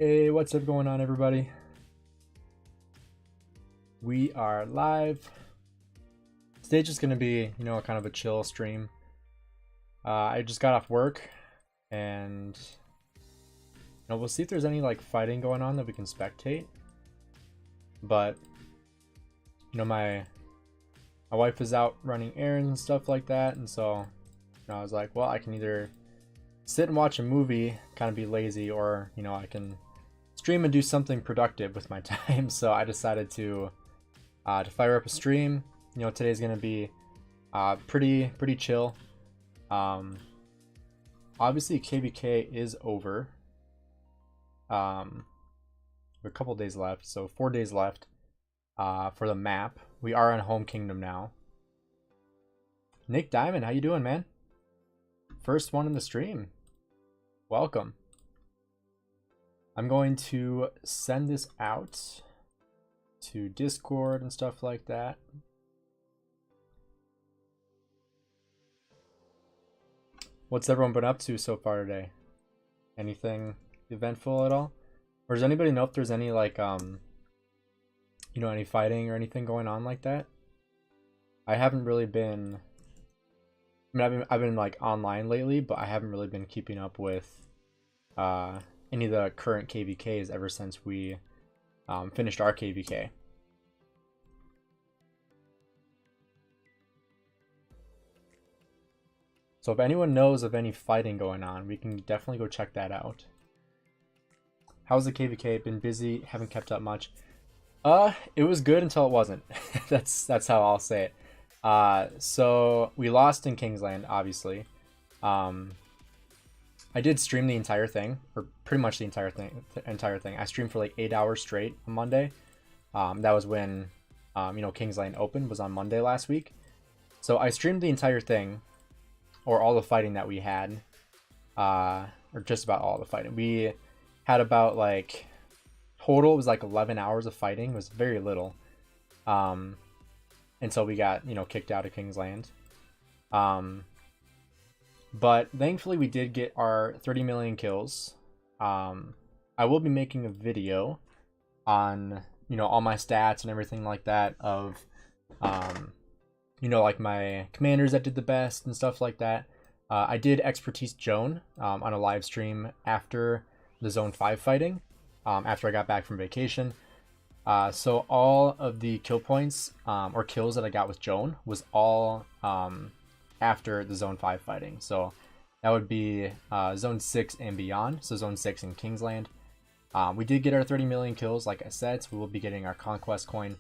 Hey, what's up going on, everybody? We are live. Today's just gonna be, kind of a chill stream. I just got off work, and we'll see if there's any like fighting going on that we can spectate. But my wife is out running errands and stuff like that, and so I was like, well, I can either sit and watch a movie, kind of be lazy, or I can stream and do something productive with my time. So I decided to fire up a stream. Today's gonna be pretty chill. Obviously KVK is over. We have a couple days left, so 4 days left for the map. We are in Home Kingdom now. Nick Diamond, how you doing, man? First one in the stream. Welcome. I'm going to send this out to Discord and stuff like that. What's everyone been up to so far today? Anything eventful at all? Or does anybody know if there's any like any fighting or anything going on like that? I haven't really been I've been like online lately, but I haven't really been keeping up with any of the current KVKs ever since we finished our KVK. So if anyone knows of any fighting going on, we can definitely go check that out. How's the KVK? Been busy, haven't kept up much. It was good until it wasn't. that's how I'll say it. So we lost in Kingsland, obviously. I did stream the entire thing, or pretty much the entire thing. I streamed for like 8 hours straight on Monday. That was when, Kingsland Open was on Monday last week. So I streamed the entire thing, or all the fighting that we had, or just about all the fighting. We had about like, total it was like 11 hours of fighting. It was very little. Until we got, kicked out of Kingsland. But thankfully we did get our 30 million kills. I will be making a video on, all my stats and everything like that of, like my commanders that did the best and stuff like that. I did expertise Joan on a live stream after the Zone 5 fighting, after I got back from vacation. So all of the kill points or kills that I got with Joan was all after the Zone 5 fighting. So that would be Zone 6 and beyond. So Zone 6 in Kingsland. We did get our 30 million kills, like I said, so we will be getting our Conquest coin.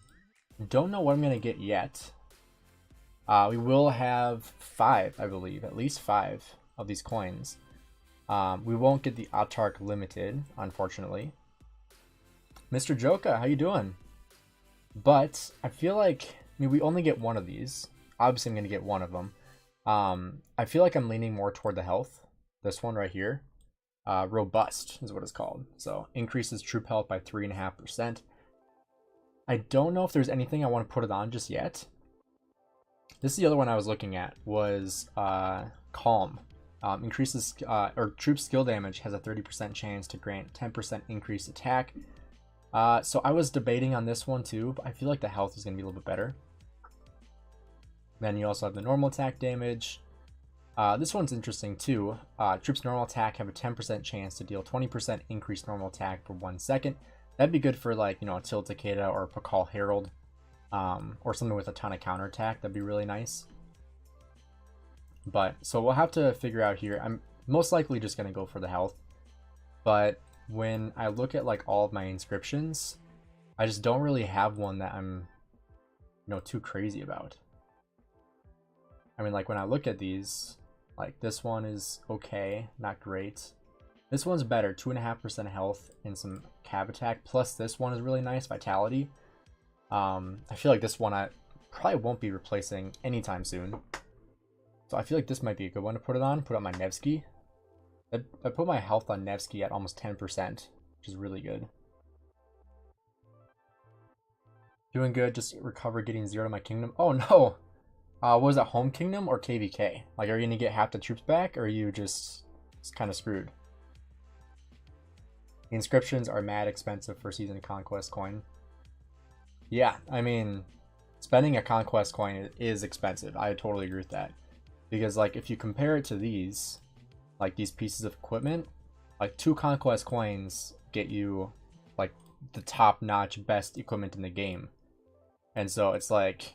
Don't know what I'm going to get yet. We will have 5, I believe, at least 5 of these coins. We won't get the Autark Limited, unfortunately. Mr. Joka, how you doing? But I feel like, we only get one of these. Obviously, I'm going to get one of them. I feel like I'm leaning more toward the health. This one right here. Robust is what it's called. So increases troop health by 3.5%. I don't know if there's anything I want to put it on just yet. This is the other one I was looking at, was Calm. Increases or troop skill damage has a 30% chance to grant 10% increased attack. So I was debating on this one too, but I feel like the health is going to be a little bit better. Then you also have the normal attack damage. This one's interesting too. Troops normal attack have a 10% chance to deal 20% increased normal attack for 1 second. That'd be good for like, a Til Takeda or a Pakal Herald, or something with a ton of counterattack. That'd be really nice. But, so we'll have to figure out here. I'm most likely just going to go for the health. But when I look at like all of my inscriptions, I just don't really have one that I'm, too crazy about. I mean, like when I look at these, like this one is okay, not great. This one's better, 2.5% health and some cav attack. Plus this one is really nice, vitality. I feel like this one I probably won't be replacing anytime soon. So I feel like this might be a good one to put it on. Put on my Nevsky. I put my health on Nevsky at almost 10%, which is really good. Doing good, just recover getting 0 to my kingdom. Oh no! Was it Home Kingdom or KVK? Like, are you gonna get half the troops back, or are you just kind of screwed? Inscriptions are mad expensive for season conquest coin. Yeah, I mean, spending a conquest coin is expensive. I totally agree with that. Because like if you compare it to these, like these pieces of equipment, like 2 conquest coins get you like the top-notch best equipment in the game. And so it's like,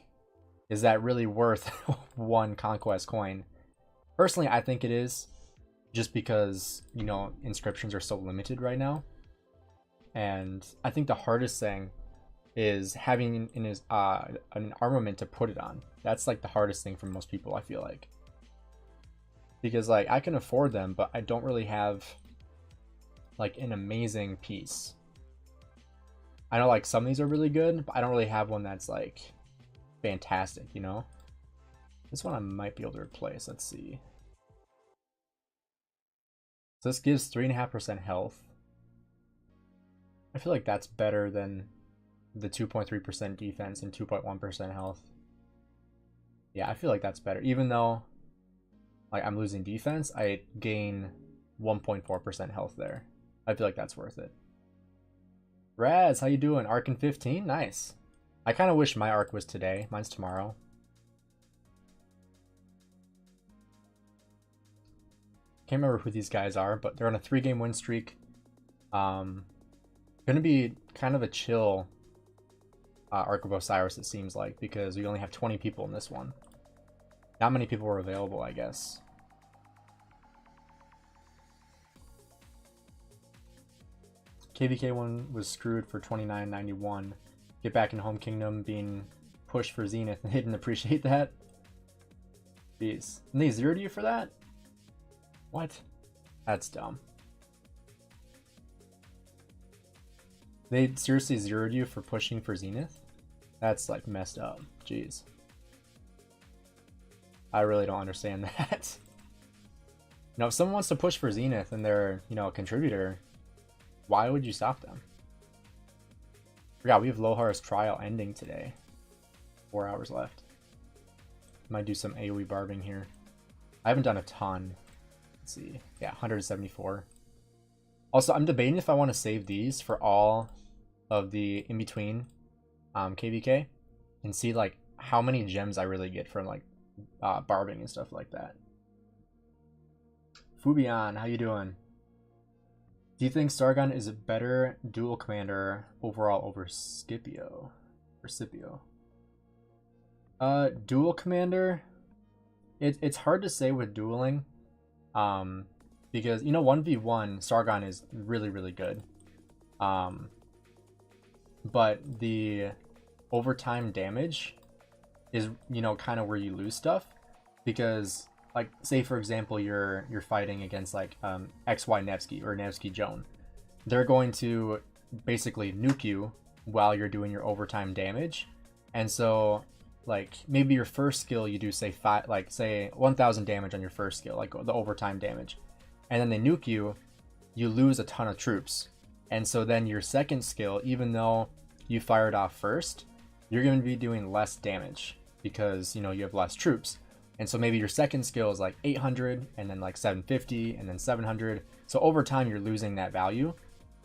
is that really worth 1 conquest coin? Personally, I think it is, just because, you know, inscriptions are so limited right now. And I think the hardest thing is having an armament to put it on. That's like the hardest thing for most people, I feel like. Because like I can afford them, but I don't really have like an amazing piece. I know like some of these are really good, but I don't really have one that's like fantastic, you know? This one I might be able to replace. Let's see. So this gives 3.5% health. I feel like that's better than the 2.3% defense and 2.1% health. Yeah, I feel like that's better. Even though like I'm losing defense, I gain 1.4% health there. I feel like that's worth it. Raz, how you doing? Arc in 15? Nice. I kind of wish my arc was today. Mine's tomorrow. Can't remember who these guys are, but they're on a 3-game win streak. Gonna be kind of a chill Arc of Osiris, it seems like, because we only have 20 people in this one. Not many people were available, I guess. KVK one was screwed for 29.91. Get back in Home Kingdom being pushed for Zenith, and they didn't appreciate that. Jeez. And they zeroed you for that? What? That's dumb. They seriously zeroed you for pushing for Zenith? That's like messed up. Jeez. I really don't understand that. You know, if someone wants to push for Zenith and they're, you know, a contributor, why would you stop them? Forgot we have Lohar's trial ending today. 4 hours left. Might do some AoE barbing here. I haven't done a ton. Let's see. Yeah, 174. Also, I'm debating if I want to save these for all of the in-between KVK and see like how many gems I really get from like barbing and stuff like that. Fubian, how you doing? Do you think Sargon is a better dual commander overall over Scipio? Or Scipio? Dual commander, it's hard to say with dueling, because, you know, 1v1 Sargon is really, really good, but the overtime damage is, you know, kind of where you lose stuff, because like say for example you're fighting against like XY Nevsky or Nevsky Joan, they're going to basically nuke you while you're doing your overtime damage, and so like maybe your first skill you do say 1,000 damage on your first skill, like the overtime damage, and then they nuke you, you lose a ton of troops, and so then your second skill, even though you fired off first, you're going to be doing less damage because, you know, you have less troops. And so maybe your second skill is like 800 and then like 750 and then 700. So over time you're losing that value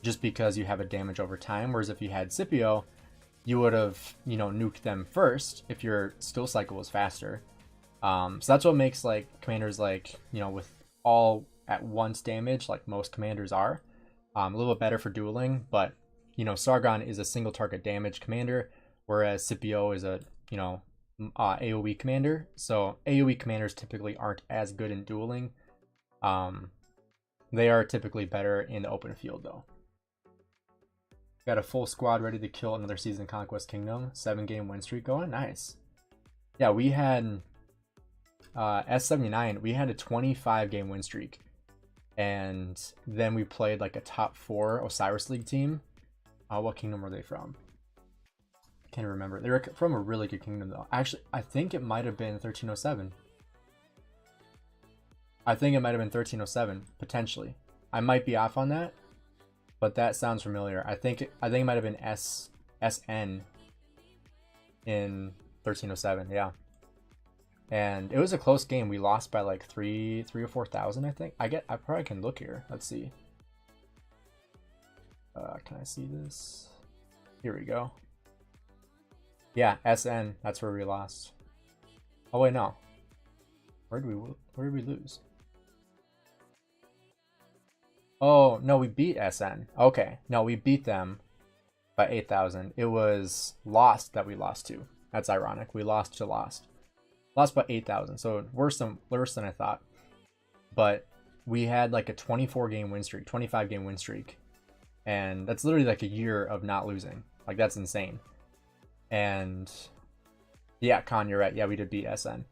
just because you have a damage over time. Whereas if you had Scipio, you would have, you know, nuked them first if your skill cycle was faster. So that's what makes like commanders like, you know, with all at once damage like most commanders are, a little bit better for dueling. But, you know, Sargon is a single target damage commander, whereas Scipio is a, you know, AoE commander. So AoE commanders typically aren't as good in dueling. They are typically better in the open field though. Got a full squad ready to kill another season Conquest Kingdom. 7-game win streak going. Nice. Yeah, we had S79. We had a 25-game win streak, and then we played like a top 4 Osiris League team. What kingdom were they from? Can't remember. They were from a really good kingdom though. Actually, I think it might have been 1307. I think it might have been 1307 potentially. I might be off on that, but that sounds familiar. I think it might have been SN in 1307. Yeah, and it was a close game. We lost by like 3 or 4,000. I think. I probably can look here. Let's see. Can I see this? Here we go. Yeah, SN. That's where we lost. Oh wait, no. Where did we lose? Oh no, we beat SN. Okay, no, we beat them by 8,000. It was Lost that we lost to. That's ironic. We lost to Lost. Lost by 8,000. So worse than I thought. But we had like a 24 game win streak, 25 game win streak, and that's literally like a year of not losing. Like that's insane. And yeah, Con, you're right. Yeah, we did beat SN.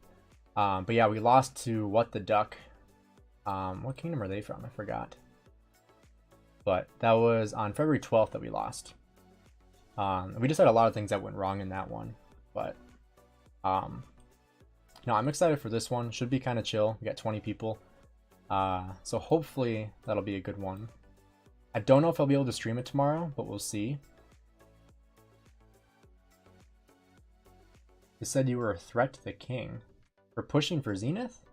But yeah, we lost to What the Duck. What kingdom are they from? I forgot. But that was on February 12th that we lost. We just had a lot of things that went wrong in that one. But no, I'm excited for this one. Should be kind of chill. We got 20 people. So hopefully that'll be a good one. I don't know if I'll be able to stream it tomorrow, but we'll see. You said you were a threat to the king for pushing for Zenith?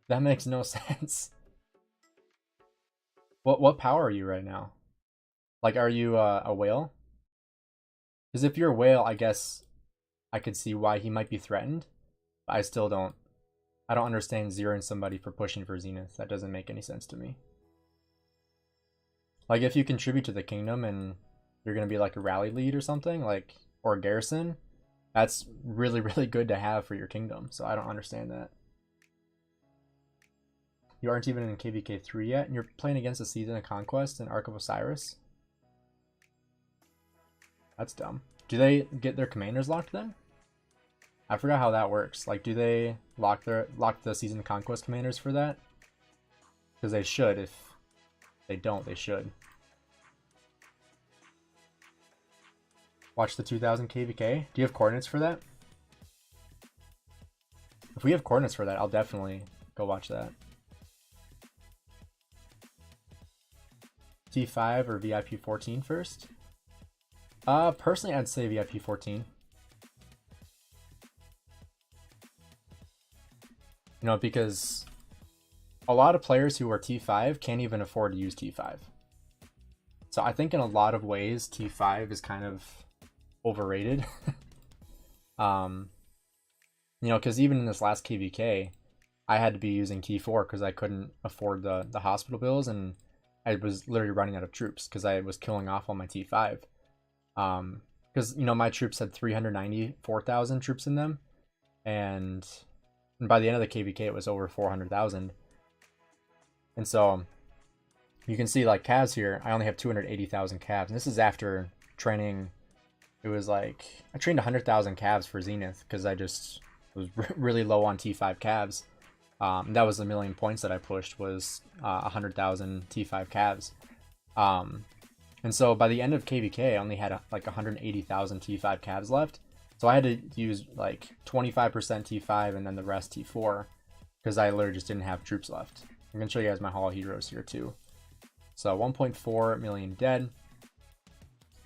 That makes no sense. What power are you right now? Like, are you a whale? Because if you're a whale, I guess I could see why he might be threatened. But I still don't. I don't understand zeroing somebody for pushing for Zenith. That doesn't make any sense to me. Like, if you contribute to the kingdom and you're going to be like a rally lead or something, like, or a garrison, that's really, really good to have for your kingdom. So I don't understand that. You aren't even in KVK 3 yet, and you're playing against a Season of Conquest and Ark of Osiris? That's dumb. Do they get their commanders locked then? I forgot how that works. Like, do they lock the Season of Conquest commanders for that? Because they should. If they don't, they should. Watch the 2000 KVK. Do you have coordinates for that? If we have coordinates for that, I'll definitely go watch that. T5 or VIP 14 first? Personally, I'd say VIP 14. You know, because a lot of players who are T5 can't even afford to use T5. So I think in a lot of ways, T5 is kind of overrated. You know, because even in this last KVK, I had to be using T4 because I couldn't afford the hospital bills, and I was literally running out of troops because I was killing off all my T5. Because, you know, my troops had 394,000 troops in them, and by the end of the KVK, it was over 400,000. And so you can see, like, calves here, I only have 280,000 calves. And this is after training. It was like, I trained 100,000 calves for Zenith because I just was really low on T5 calves. That was the million points that I pushed, was 100,000 T5 calves. And so by the end of KVK, I only had like 180,000 T5 calves left. So I had to use like 25% T5 and then the rest T4 because I literally just didn't have troops left. I'm going to show you guys my Hall of Heroes here too. So 1.4 million dead,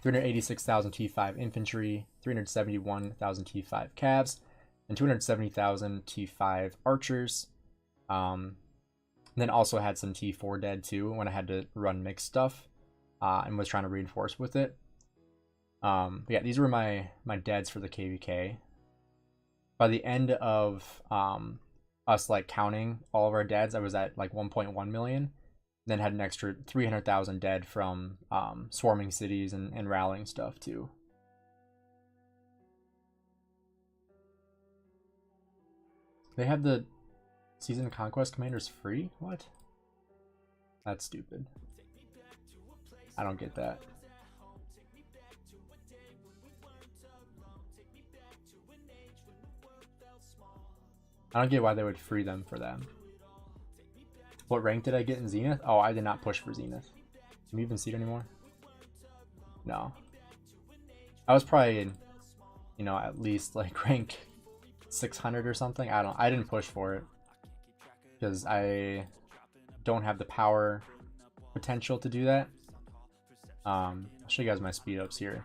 386,000 T5 infantry, 371,000 T5 calves, and 270,000 T5 archers. And then also had some T4 dead too when I had to run mixed stuff and was trying to reinforce with it. But yeah, these were my deads for the KVK. By the end of us like counting all of our deads, I was at like 1.1 million. Then had an extra 300,000 dead from swarming cities and rallying stuff too. They have the Season Conquest commanders free? What? That's stupid. I don't get that. I don't get why they would free them for them. What rank did I get in Zenith? Oh, I did not push for Zenith. Can we even see it anymore? No. I was probably, you know, at least like rank 600 or something. I didn't push for it because I don't have the power potential to do that. I'll show you guys my speed ups here.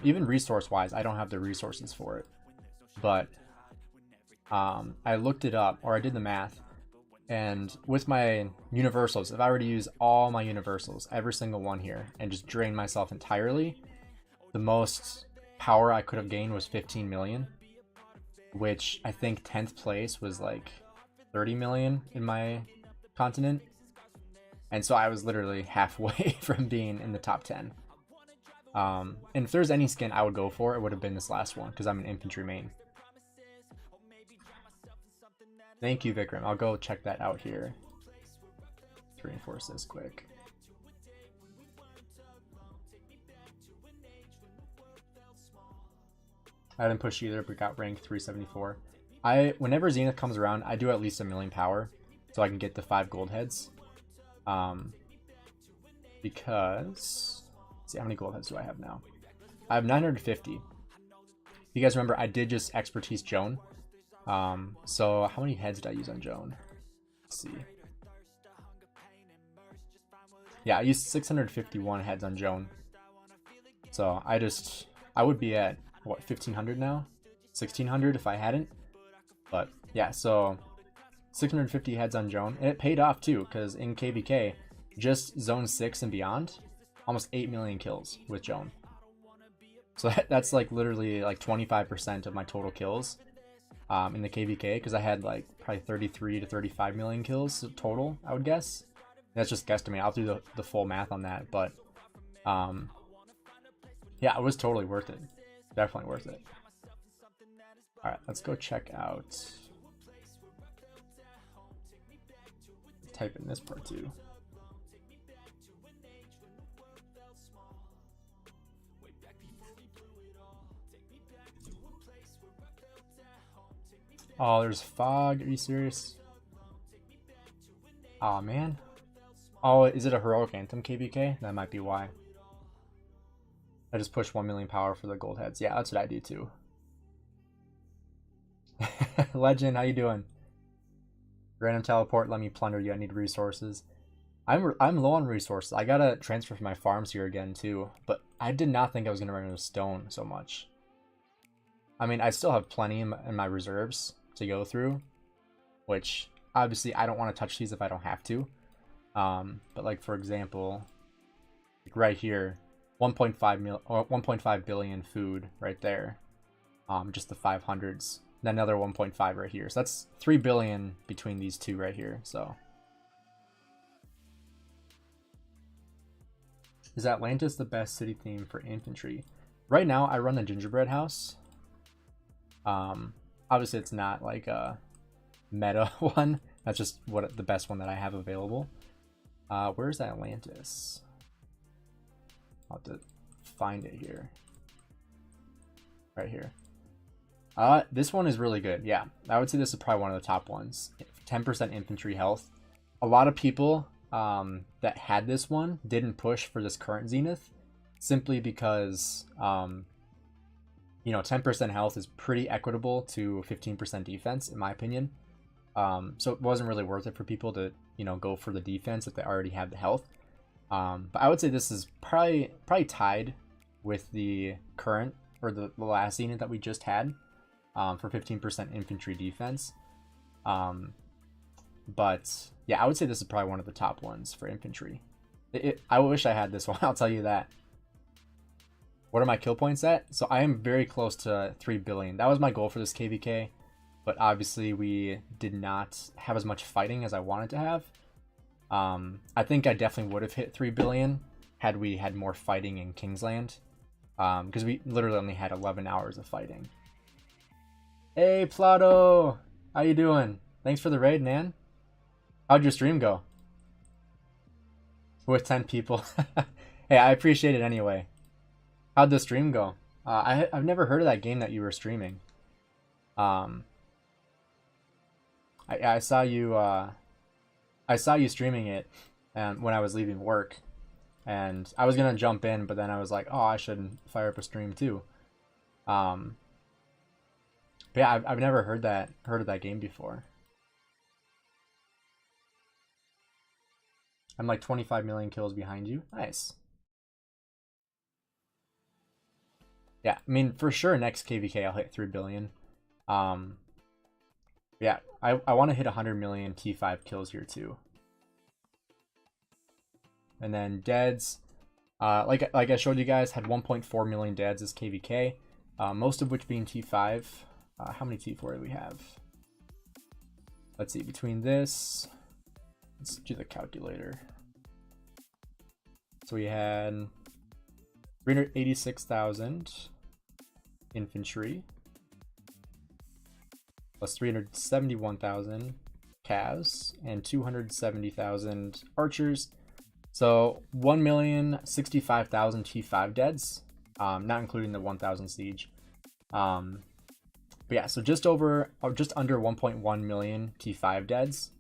Even resource wise, I don't have the resources for it, but I looked it up, or I did the math. And with my universals, if I were to use all my universals, every single one here, and just drain myself entirely, the most power I could have gained was 15 million, which I think 10th place was like 30 million in my continent. And so I was literally halfway from being in the top 10. And if there's any skin I would go for, it would have been this last one, because I'm an infantry main. Thank you, Vikram. I'll go check that out here. Let's reinforce this quick. I didn't push either, but got rank 374. Whenever Zenith comes around, I do at least 1 million power, so I can get the 5 gold heads. Because let's see, how many gold heads do I have now? I have 950. If you guys remember, I did just expertise Joan. So how many heads did I use on Joan? Let's see. Yeah, I used 651 heads on Joan. So I would be at what, 1500 now? 1600 if I hadn't. But yeah, so 650 heads on Joan, and it paid off too, because in KVK, just zone 6 and beyond, almost 8 million kills with Joan. So that's like literally like 25% of my total kills in the KVK, because I had like probably 33 to 35 million kills total, I would guess. That's just guesstimate. I'll do the full math on that, but yeah, it was totally worth it. Definitely worth it. All right, let's go check out. Type in this part too. Oh, there's fog. Are you serious? Aw, man. Oh, is it a heroic anthem KVK? That might be why. I just pushed 1 million power for the gold heads. Yeah, that's what I do too. Legend, how you doing? Random teleport, let me plunder you. I need resources. I'm low on resources. I gotta transfer from my farms here again too, but I did not think I was gonna run out of stone so much. I mean, I still have plenty in my reserves to go through, which obviously I don't want to touch these if I don't have to. But like for example, like right here, 1.5 billion food right there. Just the 500s. And another 1.5 right here. So that's 3 billion between these two right here. So is Atlantis the best city theme for infantry? Right now I run the gingerbread house. Obviously it's not like a meta one. That's just the best one that I have available. Where's Atlantis? I'll have to find it here. Right here. This one is really good. Yeah, I would say this is probably one of the top ones. 10% infantry health. A lot of people that had this one didn't push for this current Zenith simply because you know, 10% health is pretty equitable to 15% defense in my opinion. So it wasn't really worth it for people to, you know, go for the defense if they already have the health. But I would say this is probably tied with the current or the last Zenith that we just had for 15% infantry defense. But yeah, I would say this is probably one of the top ones for infantry. I wish I had this one, I'll tell you that. What are my kill points at? So I am very close to 3 billion. That was my goal for this KVK, but obviously we did not have as much fighting as I wanted to have. I think I definitely would have hit 3 billion had we had more fighting in Kingsland, because we literally only had 11 hours of fighting. Hey Plato, how you doing? Thanks for the raid, man. How'd your stream go? With 10 people. Hey, I appreciate it anyway. How'd the stream go? I've never heard of that game that you were streaming. I saw you streaming it when I was leaving work, and I was gonna jump in, but then I was like, oh, I should fire up a stream too. But yeah, I've never heard of that game before. I'm like 25 million kills behind you. Nice. Yeah, I mean, for sure next KVK I'll hit 3 billion. Yeah, I want to hit 100 million T5 kills here too. And then deads, like I showed you guys, had 1.4 million deads as KVK, most of which being T5. How many T4 do we have? Let's see, between this, let's do the calculator. So we had 386,000 infantry, plus 371,000 calves, and 270,000 archers. So 1,065,000 T5 deads, not including the 1,000 siege. But yeah, so just under 1.1 million T5 deads.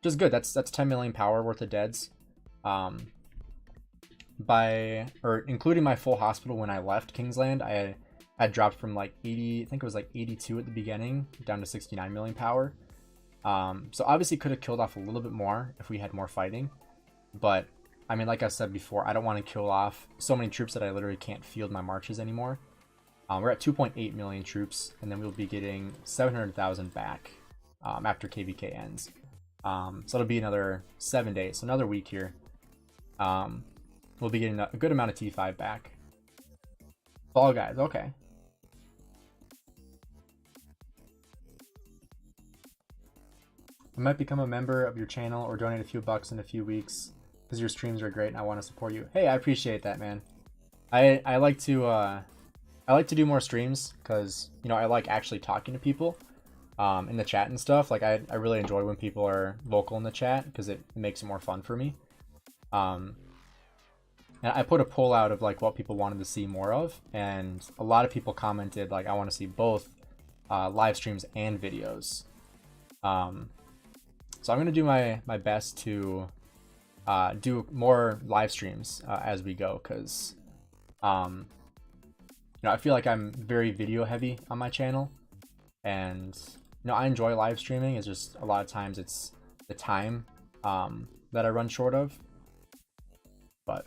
Just good. That's 10 million power worth of deads. Including my full hospital when I left Kingsland, I had dropped from like 80, I think it was like 82 at the beginning, down to 69 million power. So obviously could have killed off a little bit more if we had more fighting, but I mean, like I said before, I don't want to kill off so many troops that I literally can't field my marches anymore. We're at 2.8 million troops, and then we'll be getting 700,000 back after KVK ends. So it'll be another 7 days, so another week here. We'll be getting a good amount of T5 back. Fall Guys, okay. I might become a member of your channel or donate a few bucks in a few weeks because your streams are great and I want to support you. Hey, I appreciate that, man. I like to do more streams because, you know, I like actually talking to people in the chat and stuff. Like I really enjoy when people are vocal in the chat because it makes it more fun for me. And I put a poll out of like what people wanted to see more of, and a lot of people commented like I want to see both live streams and videos. So I'm gonna do my best to do more live streams as we go, because you know, I feel like I'm very video heavy on my channel, and you know, I enjoy live streaming. It's just a lot of times it's the time that I run short of. But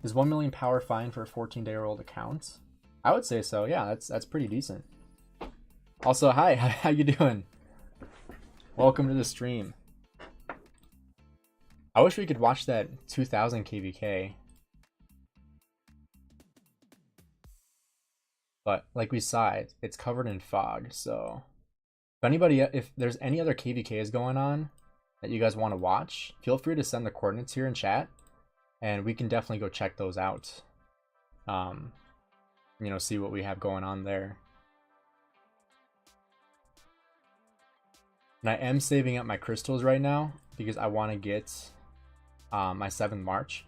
is 1 million power fine for a 14-day-old account? I would say so. Yeah, that's pretty decent. Also, hi, how you doing? Welcome to the stream. I wish we could watch that 2000 KVK. But like we saw, it's covered in fog. So if there's any other KVKs going on that you guys want to watch, feel free to send the coordinates here in chat, and we can definitely go check those out. You know, see what we have going on there. And I am saving up my crystals right now because I want to get my 7th March.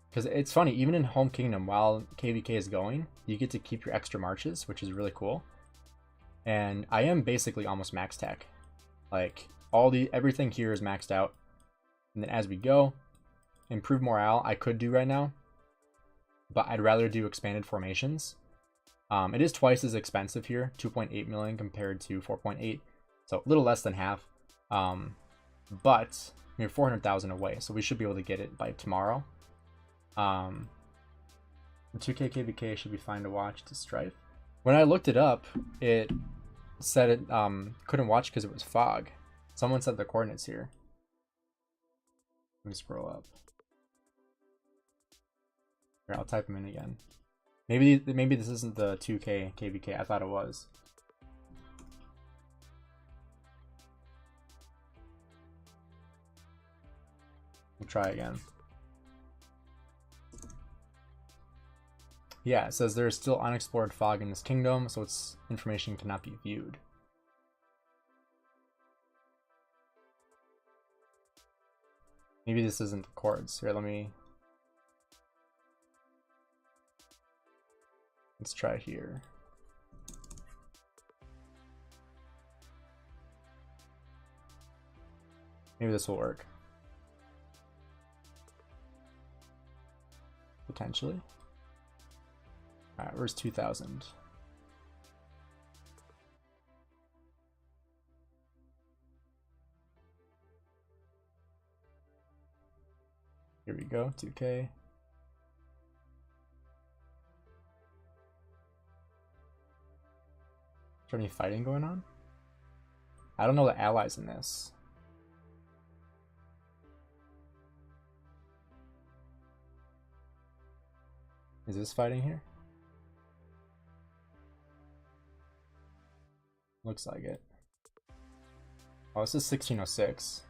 Because it's funny, even in Home Kingdom, while KVK is going, you get to keep your extra marches, which is really cool. And I am basically almost max tech. Like everything here is maxed out. And then as we go, improve morale I could do right now, but I'd rather do expanded formations. It is twice as expensive here, 2.8 million compared to 4.8, so a little less than half. But we're 400,000 away, so we should be able to get it by tomorrow. The 2K KVK should be fine to watch to Strife. When I looked it up, it said it couldn't watch because it was fog. Someone said the coordinates here. Let me scroll up. Here, I'll type them in again. Maybe this isn't the 2K KVK. I thought it was. We'll try again. Yeah, it says there's still unexplored fog in this kingdom, so its information cannot be viewed. Maybe this isn't the chords. Here, let's try here. Maybe this will work. Potentially. Alright, where's 2000? Here we go, 2K. there any fighting going on? I don't know the allies in this. Is this fighting here? Looks like it. Oh, this is 1606.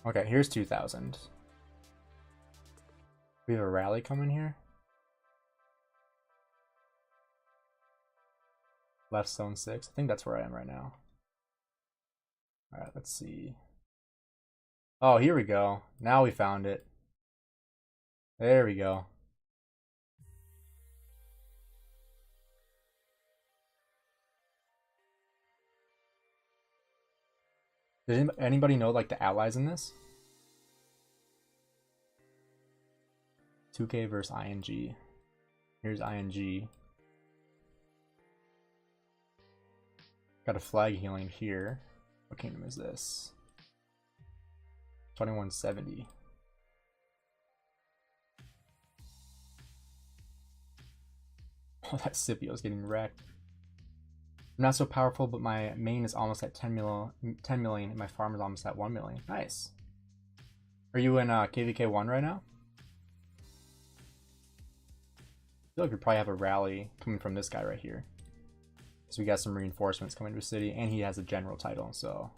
Okay, here's 2000. We have a rally coming here. Left zone 6. I think that's where I am right now. Alright, let's see. Oh, here we go. Now we found it. There we go. Does anybody know like the allies in this? 2K versus ING. Here's ING. Got a flag healing here. What kingdom is this? 2170. Oh, that Scipio's getting wrecked. I'm not so powerful, but my main is almost at 10 million, and my farm is almost at 1 million. Nice. Are you in KVK 1 right now? I feel like we probably have a rally coming from this guy right here. So we got some reinforcements coming to the city, and he has a general title, so...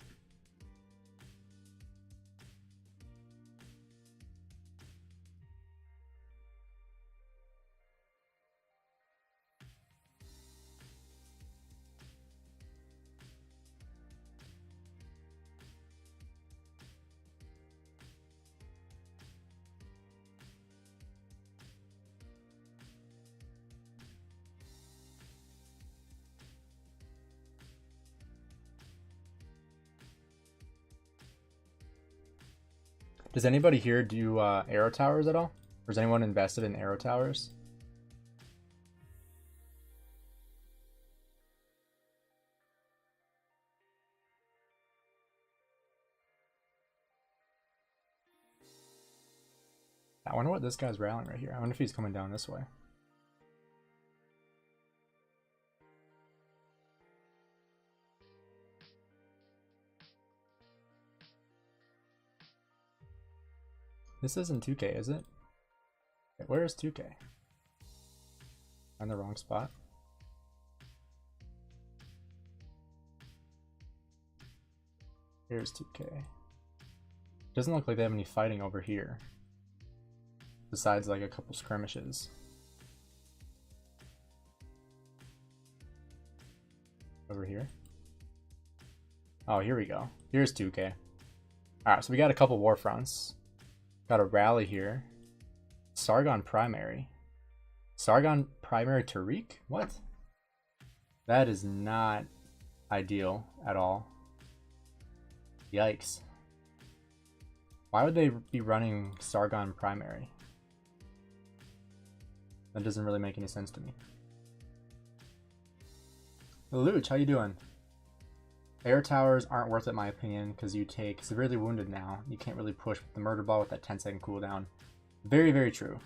Does anybody here do arrow towers at all? Or is anyone invested in arrow towers? I wonder what this guy's rallying right here. I wonder if he's coming down this way. This isn't 2K, is it? Okay, where is 2K? I'm in the wrong spot. Here's 2K. Doesn't look like they have any fighting over here. Besides like a couple skirmishes. Over here. Oh, here we go. Here's 2K. Alright, so we got a couple war fronts. Got a rally here. Sargon primary. Sargon primary Tariq? What? That is not ideal at all. Yikes. Why would they be running Sargon primary? That doesn't really make any sense to me. Luch, how you doing? Air towers aren't worth it in my opinion because you take severely wounded now. You can't really push with the murder ball with that 10-second cooldown. Very, very true.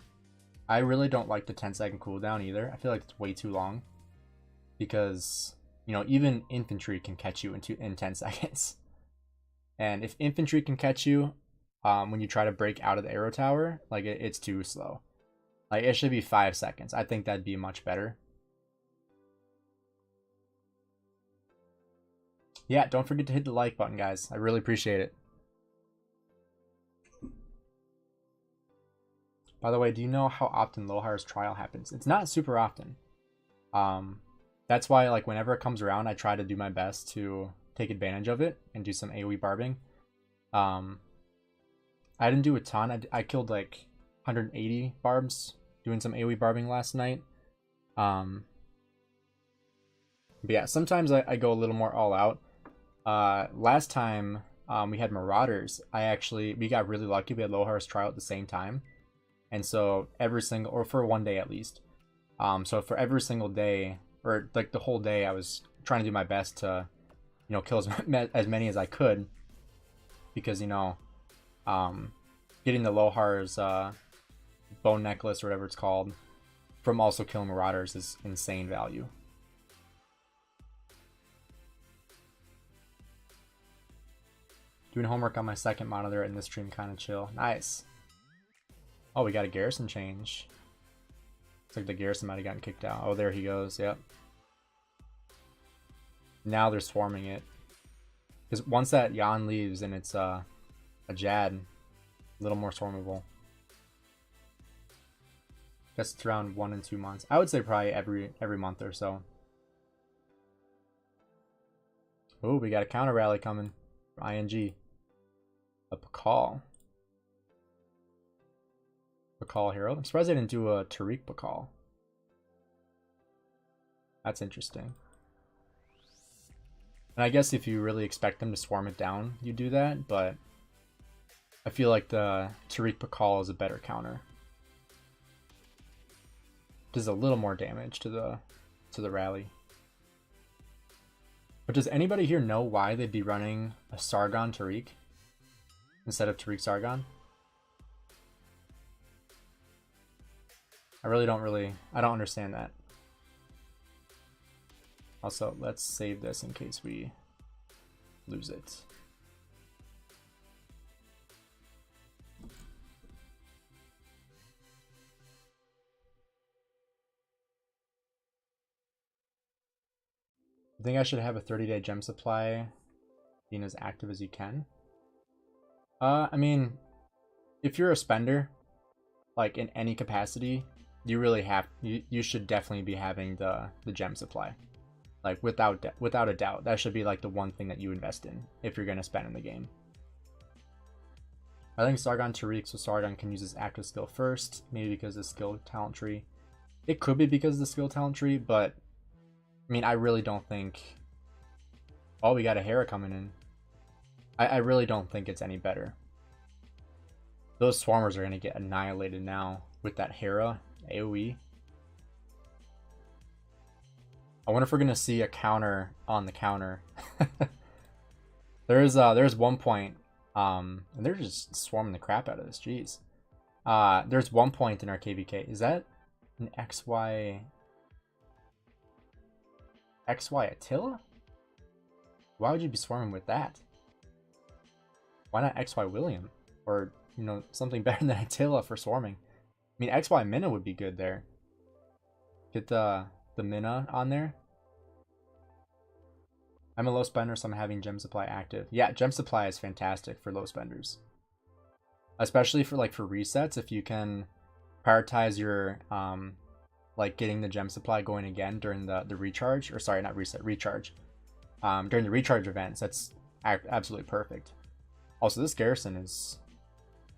I really don't like the 10-second cooldown either. I feel like it's way too long. Because, you know, even infantry can catch you in 10 seconds. And if infantry can catch you when you try to break out of the arrow tower, like it's too slow. Like it should be 5 seconds. I think that'd be much better. Yeah, don't forget to hit the like button, guys. I really appreciate it. By the way, do you know how often Lohar's trial happens? It's not super often. That's why, like, whenever it comes around, I try to do my best to take advantage of it and do some AoE barbing. I didn't do a ton. I killed like 180 barbs doing some AoE barbing last night. But yeah, sometimes I go a little more all out. Last time we had Marauders, we got really lucky. We had Lohar's trial at the same time. And so every single, or for one day at least. So for every single day, or like the whole day, I was trying to do my best to, you know, kill as many as I could. Because, you know, getting the Lohar's bone necklace or whatever it's called from also killing Marauders is insane value. Doing homework on my second monitor in this stream, kind of chill. Nice. Oh, we got a garrison change. Looks like the garrison might have gotten kicked out. Oh, there he goes. Yep. Now they're swarming it. Because once that Yan leaves and it's a Jad, a little more swarmable. Guess it's around 1 and 2 months. I would say probably every month or so. Oh, we got a counter rally coming for ING. A Pakal. Pakal hero. I'm surprised they didn't do a Tariq Pakal. That's interesting. And I guess if you really expect them to swarm it down, you do that, but I feel like the Tariq Pakal is a better counter. Does a little more damage to the rally. But does anybody here know why they'd be running a Sargon Tariq instead of Tariq Sargon? I don't understand that. Also, let's save this in case we lose it. I think I should have a 30-day gem supply being as active as you can. I mean, if you're a spender, like in any capacity, you really have you should definitely be having the gem supply. Like without a doubt, that should be like the one thing that you invest in if you're gonna spend in the game. I think Sargon Tariq, so Sargon can use his active skill first, maybe because of the skill talent tree. It could be because of the skill talent tree, but I mean, I really don't think. Oh, we got a Hera coming in. I really don't think it's any better. Those Swarmers are gonna get annihilated now with that Hera AoE. I wonder if we're gonna see a counter on the counter. There's one point, and they're just swarming the crap out of this. Jeez. There's one point in our KVK. Is that an XY Attila? Why would you be swarming with that? Why not XY William? Or, you know, something better than Attila for swarming. I mean, XY Minna would be good there. Get the Minna on there. I'm a low spender, so I'm having gem supply active. Yeah, gem supply is fantastic for low spenders. Especially for resets, if you can prioritize your like getting the gem supply going again during the recharge, or sorry, not reset, recharge. During the recharge events, that's absolutely perfect. Also, this garrison is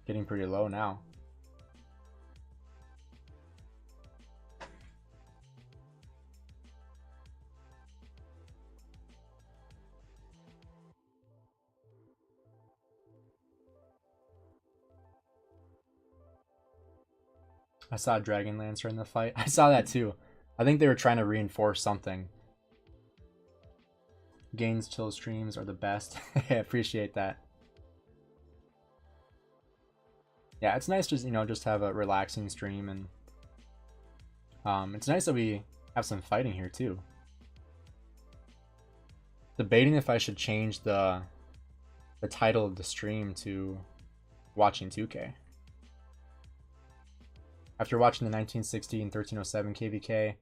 getting pretty low now. I saw a Dragon Lancer in the fight. I saw that too. I think they were trying to reinforce something. Gainz chill streams are the best. I appreciate that. Yeah, it's nice just, you know, just have a relaxing stream, and it's nice that we have some fighting here too. Debating if I should change the title of the stream to Watching 2K. After watching the 1960 and 1307 KVK,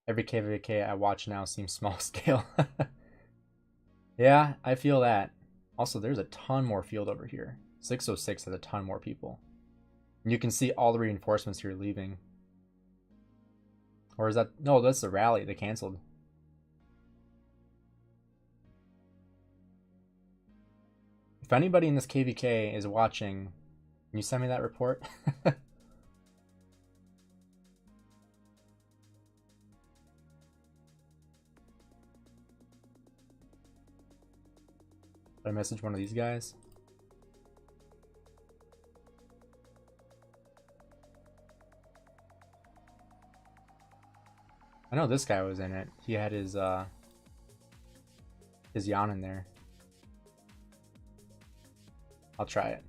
every KVK I watch now seems small scale. Yeah, I feel that. Also, there's a ton more field over here. 606 has a ton more people. And you can see all the reinforcements here leaving. Or is that... No, that's the rally. They canceled. If anybody in this KVK is watching, can you send me that report? Did I message one of these guys? I know this guy was in it. He had his Yan in there. I'll try it.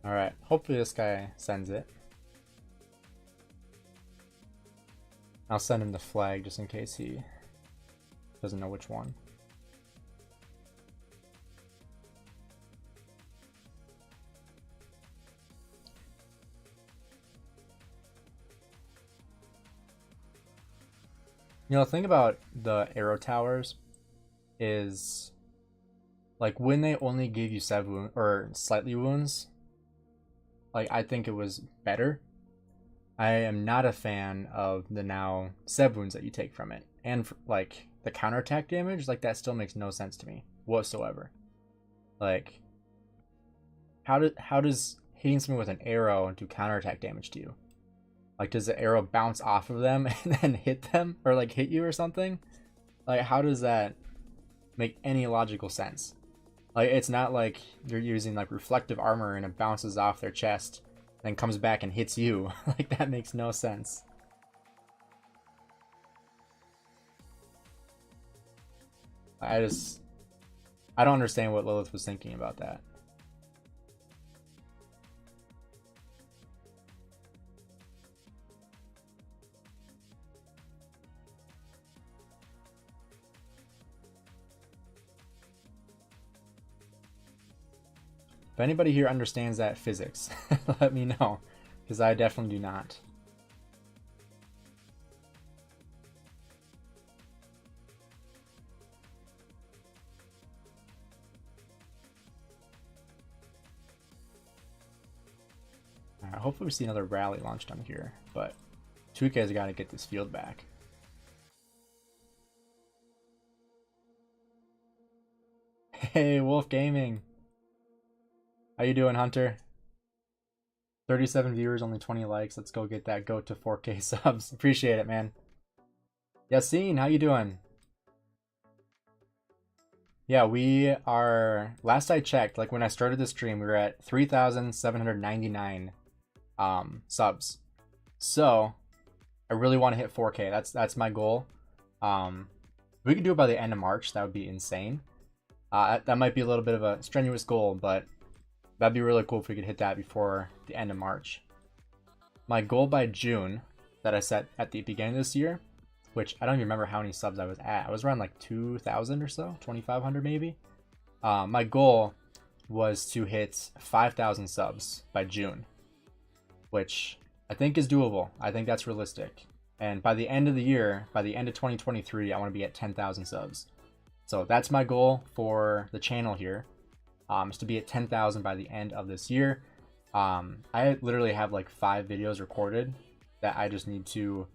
Alright, hopefully this guy sends it. I'll send him the flag just in case he doesn't know which one. You know, the thing about the arrow towers is, like, when they only gave you 7 wounds, or slightly wounds, like, I think it was better. I am not a fan of the now 7 wounds that you take from it. And, like, the counterattack damage, like, that still makes no sense to me whatsoever. Like, how does hitting someone with an arrow do counterattack damage to you? Like, does the arrow bounce off of them and then hit them? Or, like, hit you or something? Like, how does that make any logical sense? Like, it's not like you're using, like, reflective armor and it bounces off their chest and then comes back and hits you. Like, that makes no sense. I don't understand what Lilith was thinking about that. If anybody here understands that physics, let me know, because I definitely do not. Alright, hopefully we see another rally launched on here, but 2K's got to get this field back. Hey, Wolf Gaming! How you doing, Hunter? 37 viewers, only 20 likes. Let's go get that goat to 4K subs. Appreciate it, man. Yassine, how you doing? Yeah, we are... Last I checked, like when I started the stream, we were at 3,799 subs. So, I really want to hit 4K. That's my goal. We could do it by the end of March. That would be insane. That might be a little bit of a strenuous goal, but that'd be really cool if we could hit that before the end of March. My goal by June that I set at the beginning of this year, which I don't even remember how many subs I was at. I was around like 2,000 or so, 2,500 maybe. My goal was to hit 5,000 subs by June, which I think is doable. I think that's realistic. And by the end of the year, by the end of 2023, I want to be at 10,000 subs. So that's my goal for the channel here. Is to be at 10,000 by the end of this year. I literally have like 5 videos recorded that I just need to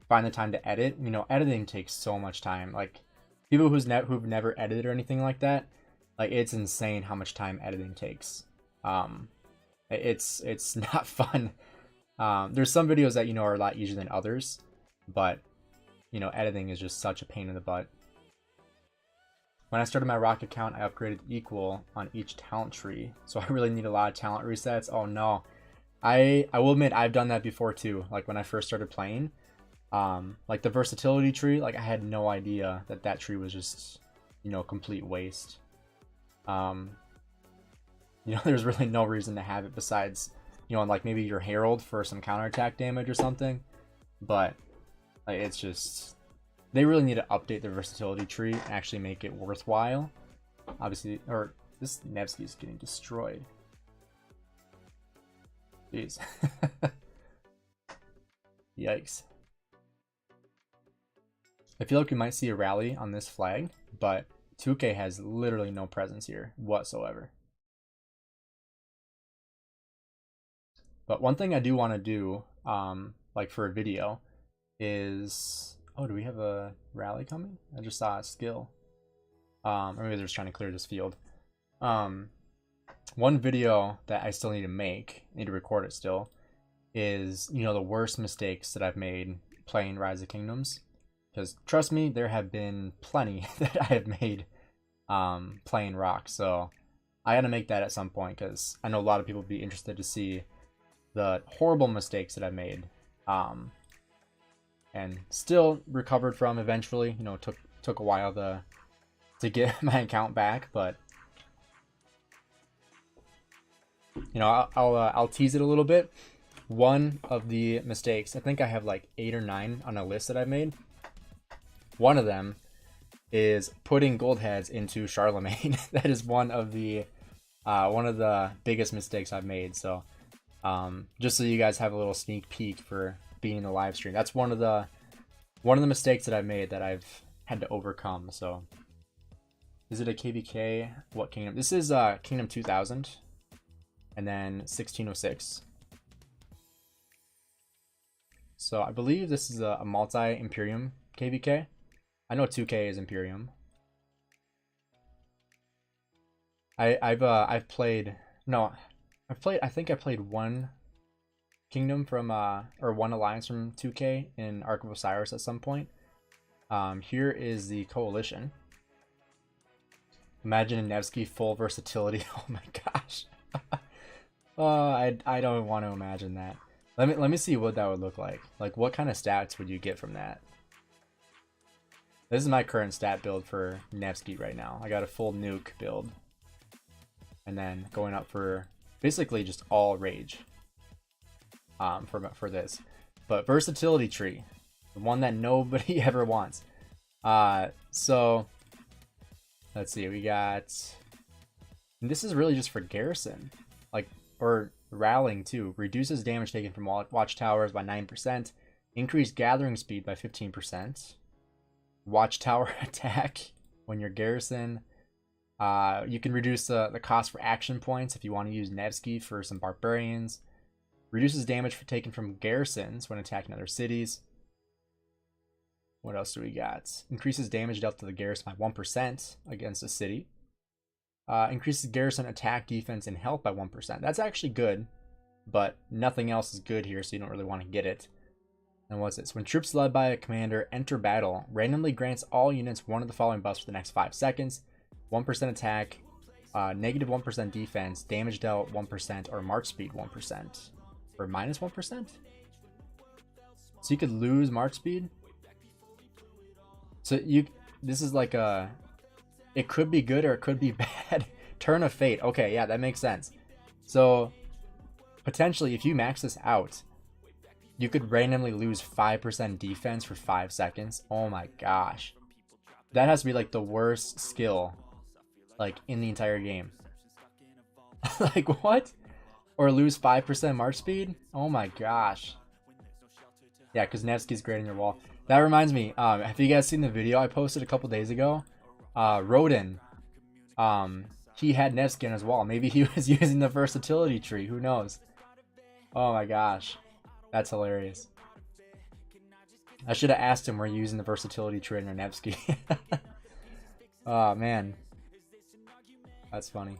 find the time to edit. You know, editing takes so much time. Like, people who've never edited or anything like that, like, it's insane how much time editing takes. It's not fun. There's some videos that, you know, are a lot easier than others, but, you know, editing is just such a pain in the butt. When I started my Rock account, I upgraded equal on each talent tree, so I really need a lot of talent resets. Oh no. I will admit I've done that before too, like when I first started playing. Like the versatility tree, like I had no idea that that tree was just, you know, complete waste. You know, there's really no reason to have it besides, you know, like maybe your Herald for some counterattack damage or something. But like, it's just... They really need to update the versatility tree and actually make it worthwhile. Obviously, or this Nevsky is getting destroyed. Jeez. Yikes. I feel like we might see a rally on this flag, but 2K has literally no presence here whatsoever. But one thing I do want to do, like for a video, is... Oh, do we have a rally coming? I just saw a skill. Or maybe they're just trying to clear this field. One video that I still need to make, need to record it still, is, you know, the worst mistakes that I've made playing Rise of Kingdoms. Because trust me, there have been plenty that I have made playing Rock. So I gotta make that at some point, because I know a lot of people would be interested to see the horrible mistakes that I've made. And still recovered from eventually. You know, it took a while to get my account back, but you know, I'll tease it a little bit. One of the mistakes, I think I have like 8 or 9 on a list that I've made. One of them is putting gold heads into Charlemagne. That is one of the biggest mistakes I've made. So just so you guys have a little sneak peek for being in the live stream, that's one of the mistakes that I've made that I've had to overcome. So is it a KVK? What kingdom? This is Kingdom 2000 and then 1606. So I believe this is a multi-Imperium KVK. I know 2K is Imperium. I've played, no, I think I played one kingdom from or one alliance from 2K in Ark of Osiris at some point. Here is the coalition. Imagine a Nevsky full versatility. Oh my gosh. Oh, I don't want to imagine that. Let me see what that would look like. Like, what kind of stats would you get from that? This is my current stat build for Nevsky right now. I got a full nuke build. And then going up for basically just all rage for this. But versatility tree, the one that nobody ever wants. So let's see, we got, and this is really just for garrison, like, or rallying too. Reduces damage taken from watchtowers by 9%, increased gathering speed by 15%, watchtower attack when you're garrison. You can reduce the cost for action points if you want to use Nevsky for some barbarians. Reduces damage for taken from garrisons when attacking other cities. What else do we got? Increases damage dealt to the garrison by 1% against a city. Increases garrison attack, defense, and health by 1%. That's actually good, but nothing else is good here, so you don't really want to get it. And what's this? When troops led by a commander enter battle, randomly grants all units one of the following buffs for the next 5 seconds. 1% attack, negative 1% defense, damage dealt 1%, or march speed 1%. Or minus 1%? So you could lose march speed? So this is like a, it could be good or it could be bad. Turn of fate. Okay, yeah, that makes sense. So potentially if you max this out, you could randomly lose 5% defense for 5 seconds. Oh my gosh. That has to be like the worst skill like in the entire game. Like what? Or lose 5% march speed? Oh my gosh. Yeah, because Nevsky's great on your wall. That reminds me, have you guys seen the video I posted a couple days ago? Rodin, he had Nevsky on his wall. Maybe he was using the versatility tree. Who knows? Oh my gosh. That's hilarious. I should have asked him, were you using the versatility tree on your Nevsky? Oh man. That's funny.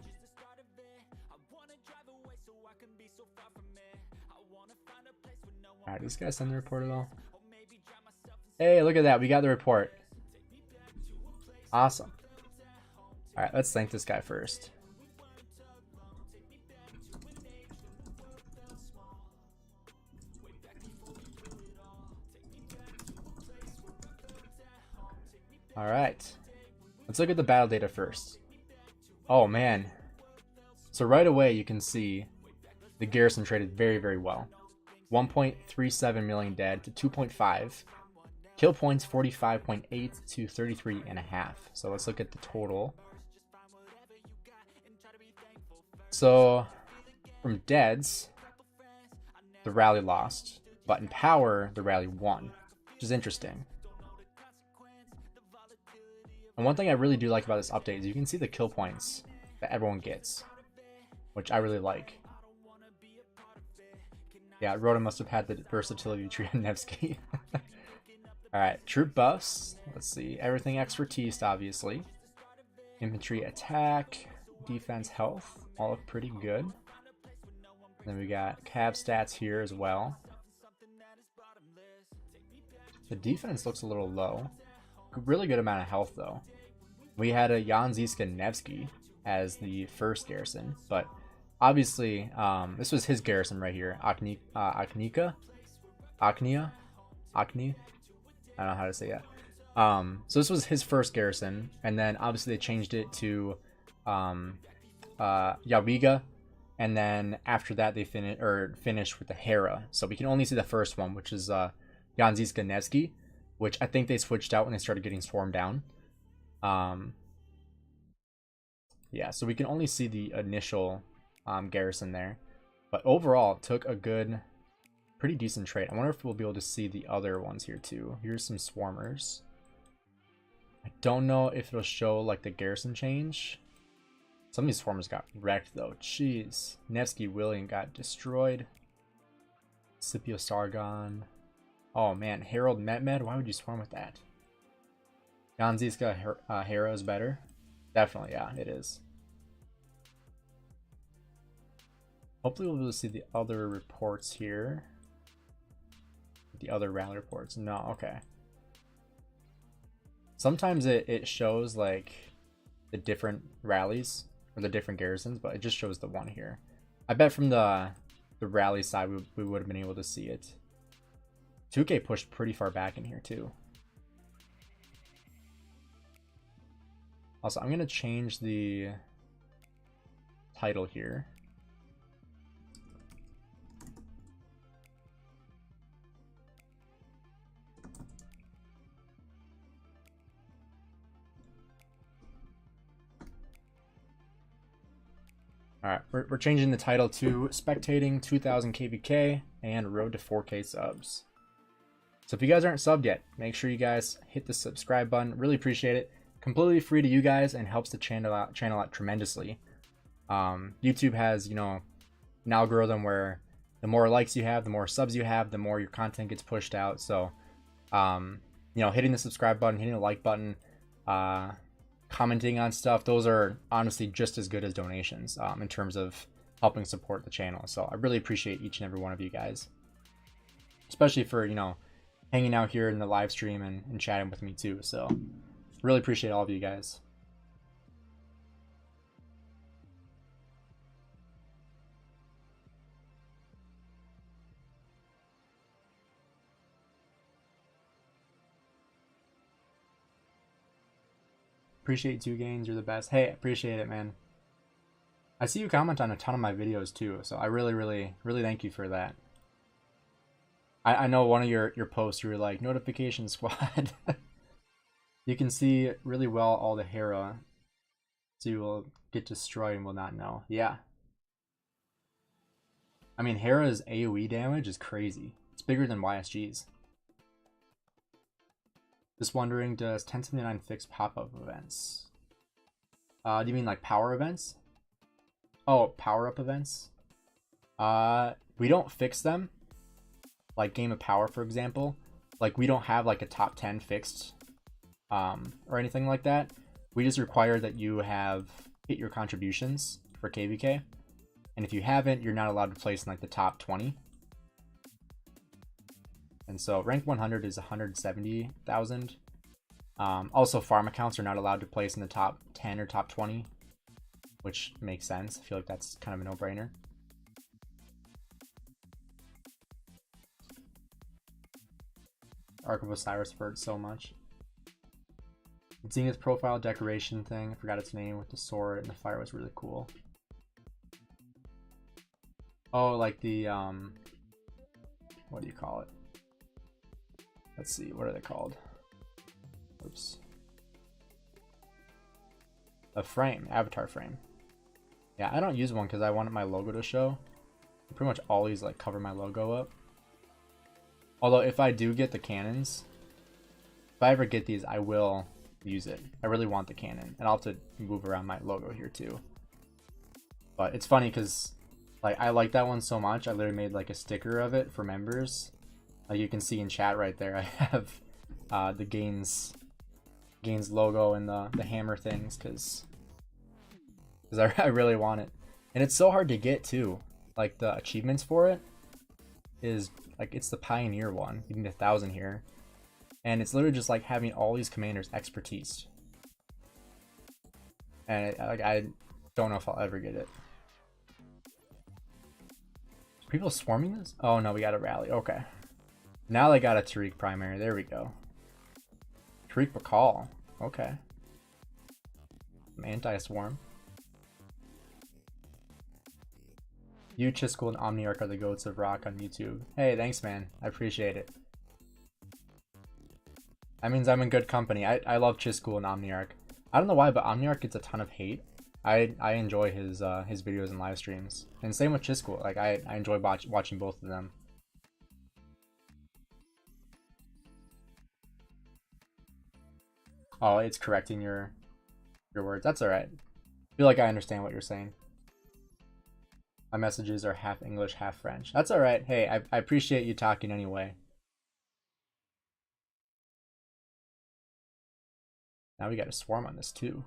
Alright, this guy send the report at all? Hey, look at that. We got the report. Awesome. Alright, let's thank this guy first. Alright. Let's look at the battle data first. Oh man. So right away you can see the garrison traded very, very well. 1.37 million dead to 2.5. Kill points 45.8 to 33.5. So let's look at the total. So from deads, the rally lost, but in power, the rally won, which is interesting. And one thing I really do like about this update is you can see the kill points that everyone gets, which I really like. Yeah, Rhoda must have had the versatility tree on Nevsky. Alright, troop buffs. Let's see. Everything expertise, obviously. Infantry attack, defense, health. All look pretty good. Then we got cav stats here as well. The defense looks a little low. Really good amount of health, though. We had a Jan Zizka Nevsky as the first garrison, but obviously, this was his garrison right here. Akni. I don't know how to say that. So this was his first garrison, and then obviously they changed it to Yawiga and then after that they finish with the Hera. So we can only see the first one, which is Gainz Nevsky, which I think they switched out when they started getting swarmed down. Yeah, so we can only see the initial garrison there, but overall took a good, pretty decent trade. I wonder if we'll be able to see the other ones here too. Here's some swarmers. I don't know if it'll show like the garrison change. Some of these swarmers got wrecked though. Jeez. Nevsky William got destroyed. Scipio Sargon. Oh man, Harold Mehmed, why would you swarm with that? Ganziska Hera is better. Definitely, yeah, it is. Hopefully we'll be able to see the other reports here. The other rally reports. No, okay. Sometimes it shows like the different rallies or the different garrisons, but it just shows the one here. I bet from the rally side we would have been able to see it. 2K pushed pretty far back in here too. Also, I'm going to change the title here. Alright, we're changing the title to Spectating 2000 KVK and Road to 4K subs. So if you guys aren't subbed yet, make sure you guys hit the subscribe button. Really appreciate it. Completely free to you guys and helps the channel out tremendously. YouTube has, you know, an algorithm where the more likes you have, the more subs you have, the more your content gets pushed out. So, you know, hitting the subscribe button, hitting the like button, commenting on stuff, those are honestly just as good as donations in terms of helping support the channel. So I really appreciate each and every one of you guys, especially for, you know, hanging out here in the live stream and chatting with me too. So really appreciate all of you guys. Appreciate you, Gainz. You're the best. Hey, appreciate it, man. I see you comment on a ton of my videos too, so I really thank you for that. I know one of your posts you were like, notification squad. You can see really well all the Hera, so you will get destroyed and will not know. Yeah. I mean, Hera's AoE damage is crazy. It's bigger than YSG's. Just wondering, does 1079 fix pop-up events? Do you mean like power events? Oh, power-up events? We don't fix them. Like Game of Power, for example. Like, we don't have like a top 10 fixed or anything like that. We just require that you have hit your contributions for KVK. And if you haven't, you're not allowed to place in like the top 20. And so rank 100 is 170,000. Also, farm accounts are not allowed to place in the top 10 or top 20, which makes sense. I feel like that's kind of a no-brainer. Ark of Osiris, I've heard so much. Zenith profile decoration thing, I forgot its name, with the sword and the fire was really cool. Oh, like the, what do you call it? Let's see, what are they called? Oops. A frame, avatar frame. Yeah, I don't use one because I wanted my logo to show. I pretty much always like cover my logo up. Although if I do get the cannons, if I ever get these, I will use it. I really want the cannon, and I'll have to move around my logo here too. But it's funny because like I like that one so much, I literally made like a sticker of it for members. Like you can see in chat right there, I have the Gainz logo and the hammer things because I really want it. And it's so hard to get too. Like the achievements for it is like, it's the Pioneer one. You need 1,000 here. And it's literally just like having all these commanders expertise. And I don't know if I'll ever get it. Are people swarming this? Oh no, we got a rally. Okay. Now they got a Tariq primary. There we go. Tariq Bakal. Okay. Anti-swarm. You, Chiscool, and Omniarch are the goats of rock on YouTube. Hey, thanks, man. I appreciate it. That means I'm in good company. I love Chiscool and Omniarch. I don't know why, but Omniarch gets a ton of hate. I enjoy his videos and live streams, and same with Chiscool. Like I enjoy watching both of them. Oh, it's correcting your words. That's all right. I feel like I understand what you're saying. My messages are half English, half French. That's all right. Hey, I appreciate you talking anyway. Now we got a swarm on this too.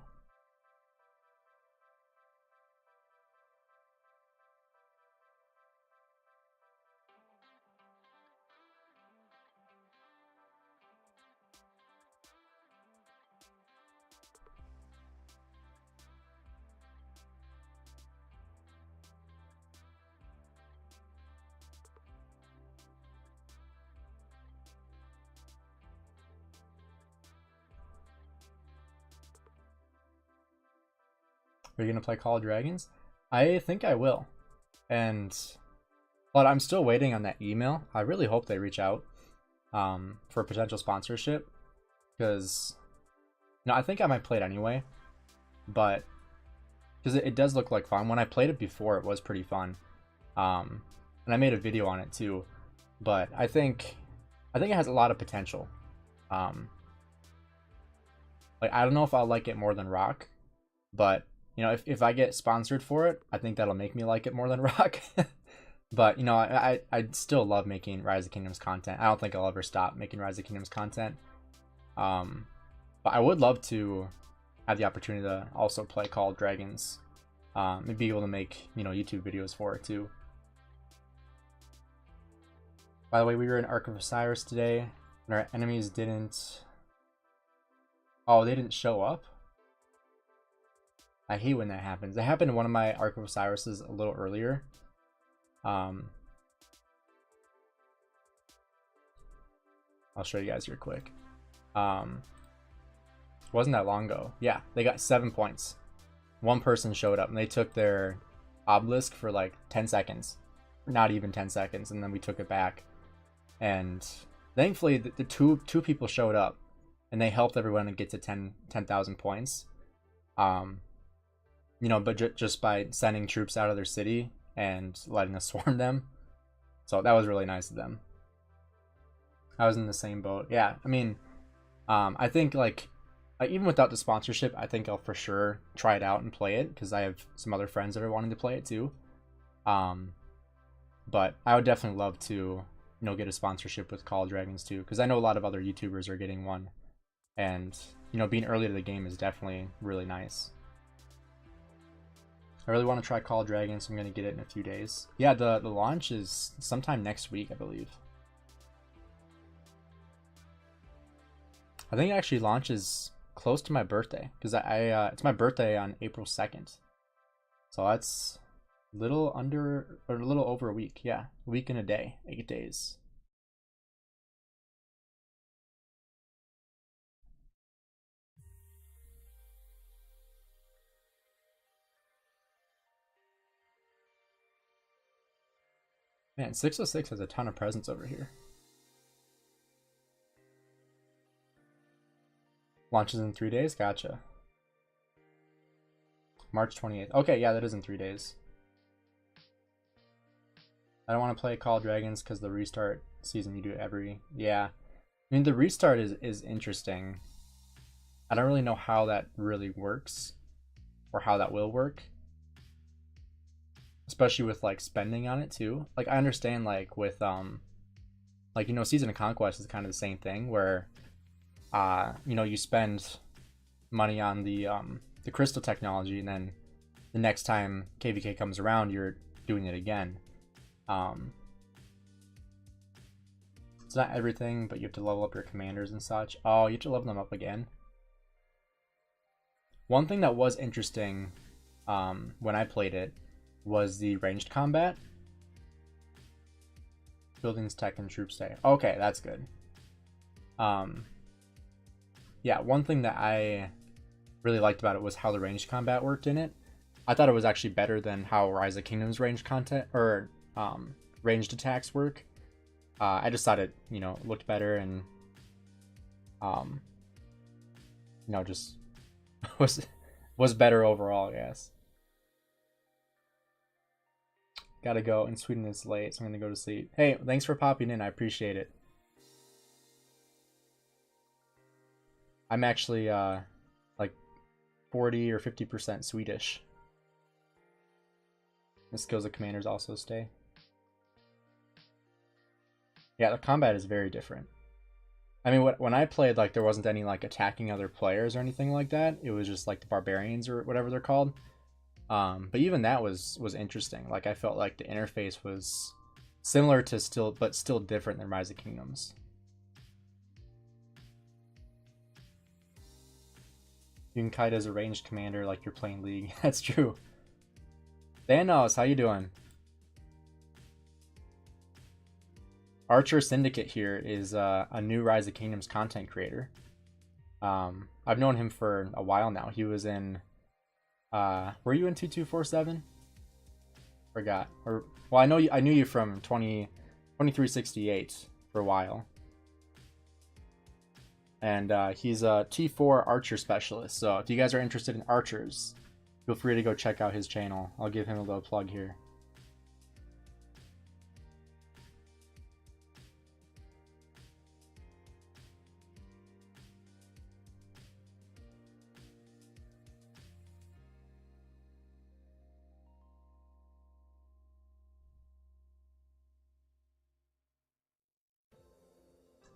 Are you gonna play Call of Dragons? I think I will, but I'm still waiting on that email. I really hope they reach out for potential sponsorship, because I think I might play it anyway, but because it does look like fun. When I played it before, it was pretty fun, and I made a video on it too. But I think it has a lot of potential. Like I don't know if I'll like it more than Rock, but if I get sponsored for it, I think that'll make me like it more than Rock. But I still love making Rise of Kingdoms content. I don't think I'll ever stop making Rise of Kingdoms content. But I would love to have the opportunity to also play Call of Dragons, and be able to make YouTube videos for it too. By the way, we were in Ark of Osiris today, and our enemies didn't. Oh, they didn't show up? I hate when that happens. It happened in one of my Ark of Osiris's a little earlier. I'll show you guys here quick. Wasn't that long ago. Yeah, they got 7 points. One person showed up and they took their obelisk for like 10 seconds. Not even 10 seconds, and then we took it back. And thankfully the two people showed up and they helped everyone to get to 10,000 points. But just by sending troops out of their city and letting us swarm them. So that was really nice of them. I was in the same boat. Yeah, I mean, I think like even without the sponsorship, I think I'll for sure try it out and play it, because I have some other friends that are wanting to play it too. But I would definitely love to get a sponsorship with Call of Dragons too, because I know a lot of other YouTubers are getting one, and being early to the game is definitely really nice. I really want to try Call of Dragons, so I'm going to get it in a few days. Yeah, the launch is sometime next week, I believe. I think it actually launches close to my birthday, because it's my birthday on April 2nd. So that's a little over a week. Yeah, a week and a day, 8 days. Man, 606 has a ton of presents over here. Launches in 3 days? Gotcha. March 28th. Okay, yeah, that is in 3 days. I don't want to play Call of Dragons because the restart season you do every... Yeah. I mean, the restart is interesting. I don't really know how that really works, or how that will work. Especially with like spending on it too. Like I understand like with Season of Conquest is kind of the same thing, where you spend money on the crystal technology, and then the next time KVK comes around you're doing it again. It's not everything, but you have to level up your commanders and such. Oh, you have to level them up again. One thing that was interesting when I played it was the ranged combat. Buildings, tech, and troops stay. Okay, that's good. Yeah, one thing that I really liked about it was how the ranged combat worked in it. I thought it was actually better than how Rise of Kingdoms ranged content or ranged attacks work. I just thought it, you know, looked better and you know, just was better overall, I guess. Gotta go, and Sweden is late, so I'm gonna go to sleep. Hey, thanks for popping in. I appreciate it. I'm actually like 40 or 50% Swedish. The skills of commanders also stay. Yeah, the combat is very different. I mean, when I played, like, there wasn't any like attacking other players or anything like that. It was just like the barbarians or whatever they're called. But even that was interesting. Like, I felt like the interface was similar to but still different than Rise of Kingdoms. You can kite as a ranged commander like you're playing League. That's true. Thanos, how you doing? Archer Syndicate here is a new Rise of Kingdoms content creator. I've known him for a while now. He was in were you in 2247? Forgot. Or well, I knew you from 2368 for a while. And he's a T4 archer specialist. So if you guys are interested in archers, feel free to go check out his channel. I'll give him a little plug here.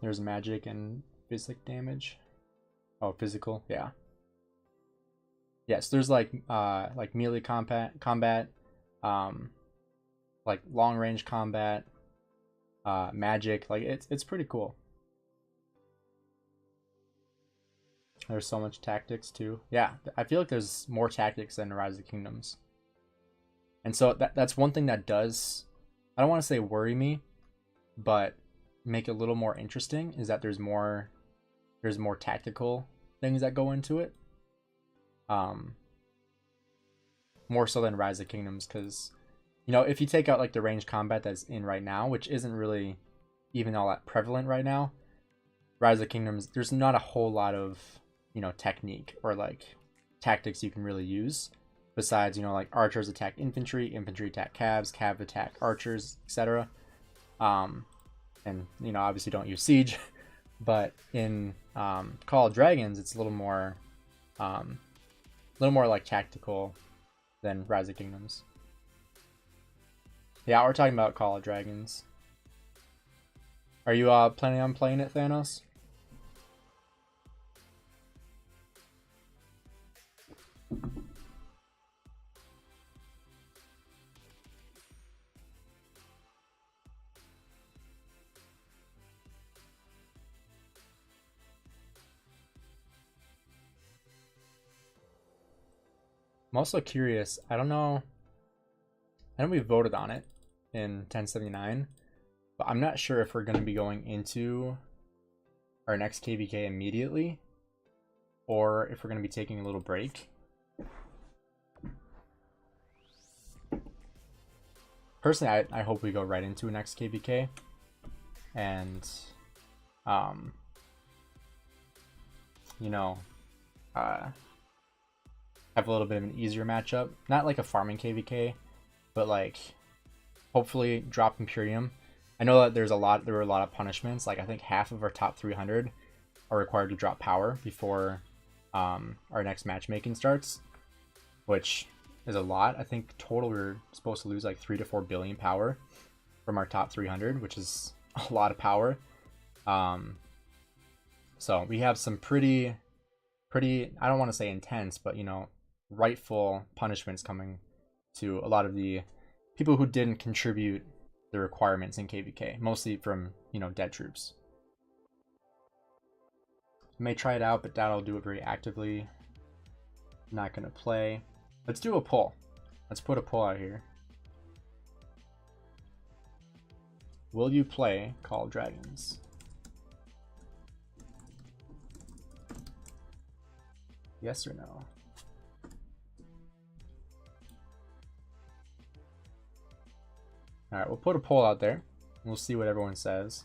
There's magic and physic damage. Oh, physical, yeah. Yes, there's like melee combat, like long range combat, magic. Like it's pretty cool. There's so much tactics too. Yeah, I feel like there's more tactics than Rise of the Kingdoms. And so that's one thing that does, I don't want to say worry me, but make it a little more interesting is that there's more tactical things that go into it. More so than Rise of Kingdoms, because, you know, if you take out like the range combat that's in right now, which isn't really even all that prevalent right now, Rise of Kingdoms, there's not a whole lot of, you know, technique or like tactics you can really use besides, you know, like archers attack infantry, infantry attack cabs, cav attack archers, etc. And, you know, obviously don't use siege, but in Call of Dragons, it's a little more like tactical than Rise of Kingdoms. Yeah, we're talking about Call of Dragons. Are you planning on playing it, Thanos? I'm also curious. I know we voted on it in 1079, but I'm not sure if we're going to be going into our next KVK immediately or if we're going to be taking a little break. Personally, I hope we go right into a next KVK and you know, have a little bit of an easier matchup. Not like a farming KVK, but like hopefully drop Imperium. I know that there were a lot of punishments. Like I think half of our top 300 are required to drop power before our next matchmaking starts, which is a lot. I think total we're supposed to lose like 3 to 4 billion power from our top 300, which is a lot of power. So we have some pretty, I don't want to say intense, but, you know, rightful punishments coming to a lot of the people who didn't contribute the requirements in KVK, mostly from, you know, dead troops. I may try it out, but doubt I'll do it very actively. Not gonna play. Let's do a poll. Let's put a poll out here. Will you play Call of Dragons? Yes or no? Alright, we'll put a poll out there. We'll see what everyone says.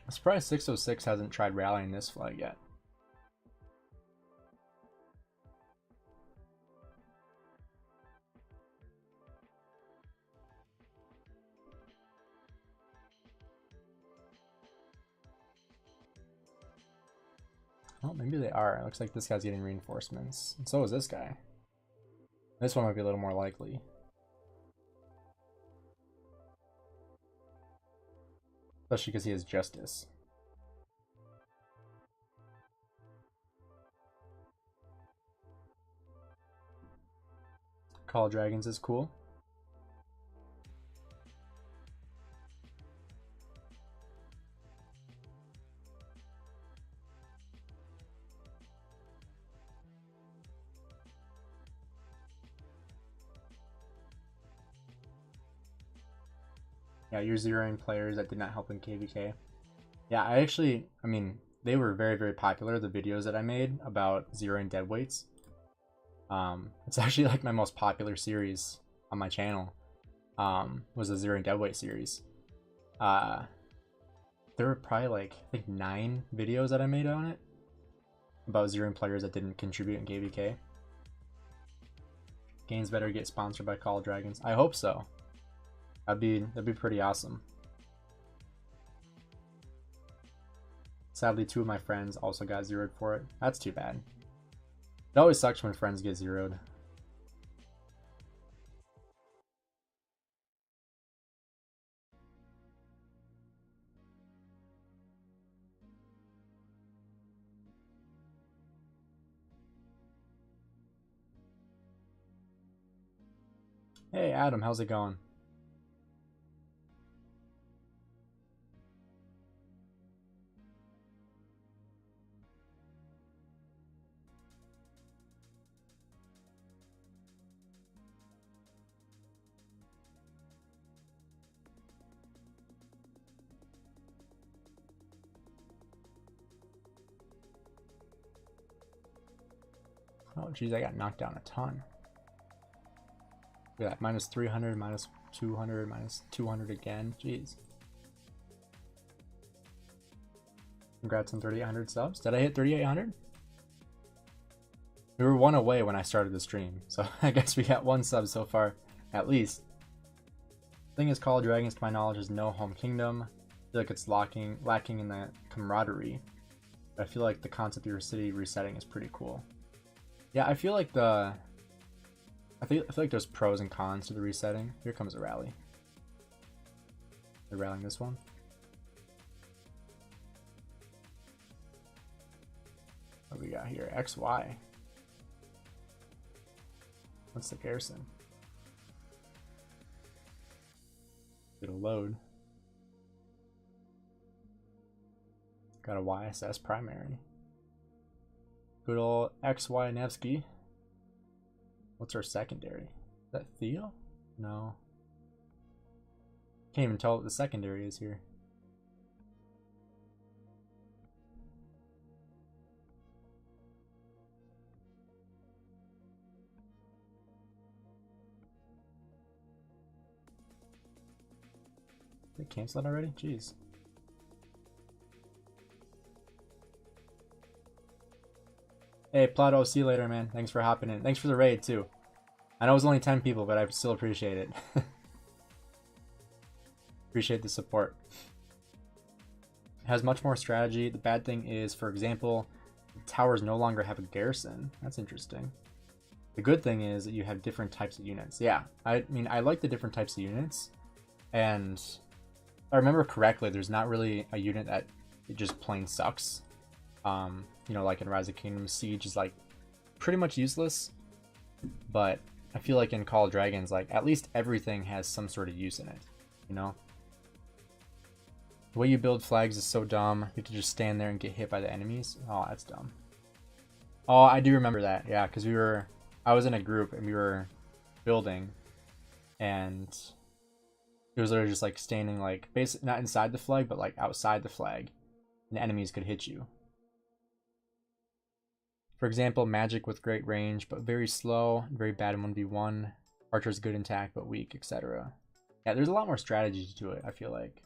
I'm surprised 606 hasn't tried rallying this flag yet. Oh, maybe they are. It looks like this guy's getting reinforcements. And so is this guy. This one might be a little more likely. Especially because he has justice. Call of Dragons is cool. Yeah, you're zeroing players that did not help in KVK. Yeah, I mean, they were very, very popular, the videos that I made about zeroing deadweights. It's actually like my most popular series on my channel, was the zeroing deadweight series. There were probably like, I think 9 videos that I made on it about zeroing players that didn't contribute in KVK. Gainz better get sponsored by Call of Dragons. I hope so. That'd be pretty awesome. Sadly, 2 of my friends also got zeroed for it. That's too bad. It always sucks when friends get zeroed. Hey Adam, how's it going? Oh geez, I got knocked down a ton. Look at that, minus 300, minus 200, minus 200 again. Jeez. Congrats on 3,800 subs. Did I hit 3,800? We were 1 away when I started the stream, so I guess we got 1 sub so far, at least. The thing is, Call of Dragons, to my knowledge, is no home kingdom. I feel like it's lacking in the camaraderie. But I feel like the concept of your city resetting is pretty cool. Yeah, I feel like I feel like there's pros and cons to the resetting. Here comes a rally. They're rallying this one. What do we got here? XY. What's the garrison? It'll load. Got a YSS primary. Good old XY Nevsky. What's our secondary? Is that Theo? No. Can't even tell what the secondary is here. Did they cancel it already? Jeez. Hey, Plato, see you later, man. Thanks for hopping in. Thanks for the raid, too. I know it was only 10 people, but I still appreciate it. Appreciate the support. It has much more strategy. The bad thing is, for example, towers no longer have a garrison. That's interesting. The good thing is that you have different types of units. Yeah, I mean, I like the different types of units. And if I remember correctly, there's not really a unit that it just plain sucks. You know, like in Rise of Kingdoms, Siege is like pretty much useless, but I feel like in Call of Dragons, like at least everything has some sort of use in it, you know? The way you build flags is so dumb. You have to just stand there and get hit by the enemies. Oh, that's dumb. Oh, I do remember that. Yeah, because I was in a group and we were building, and it was literally just like standing like basically not inside the flag, but like outside the flag. and enemies could hit you. For example, magic with great range but very slow, very bad in 1v1. Archer's good in attack but weak, etc. Yeah, there's a lot more strategy to it, I feel like.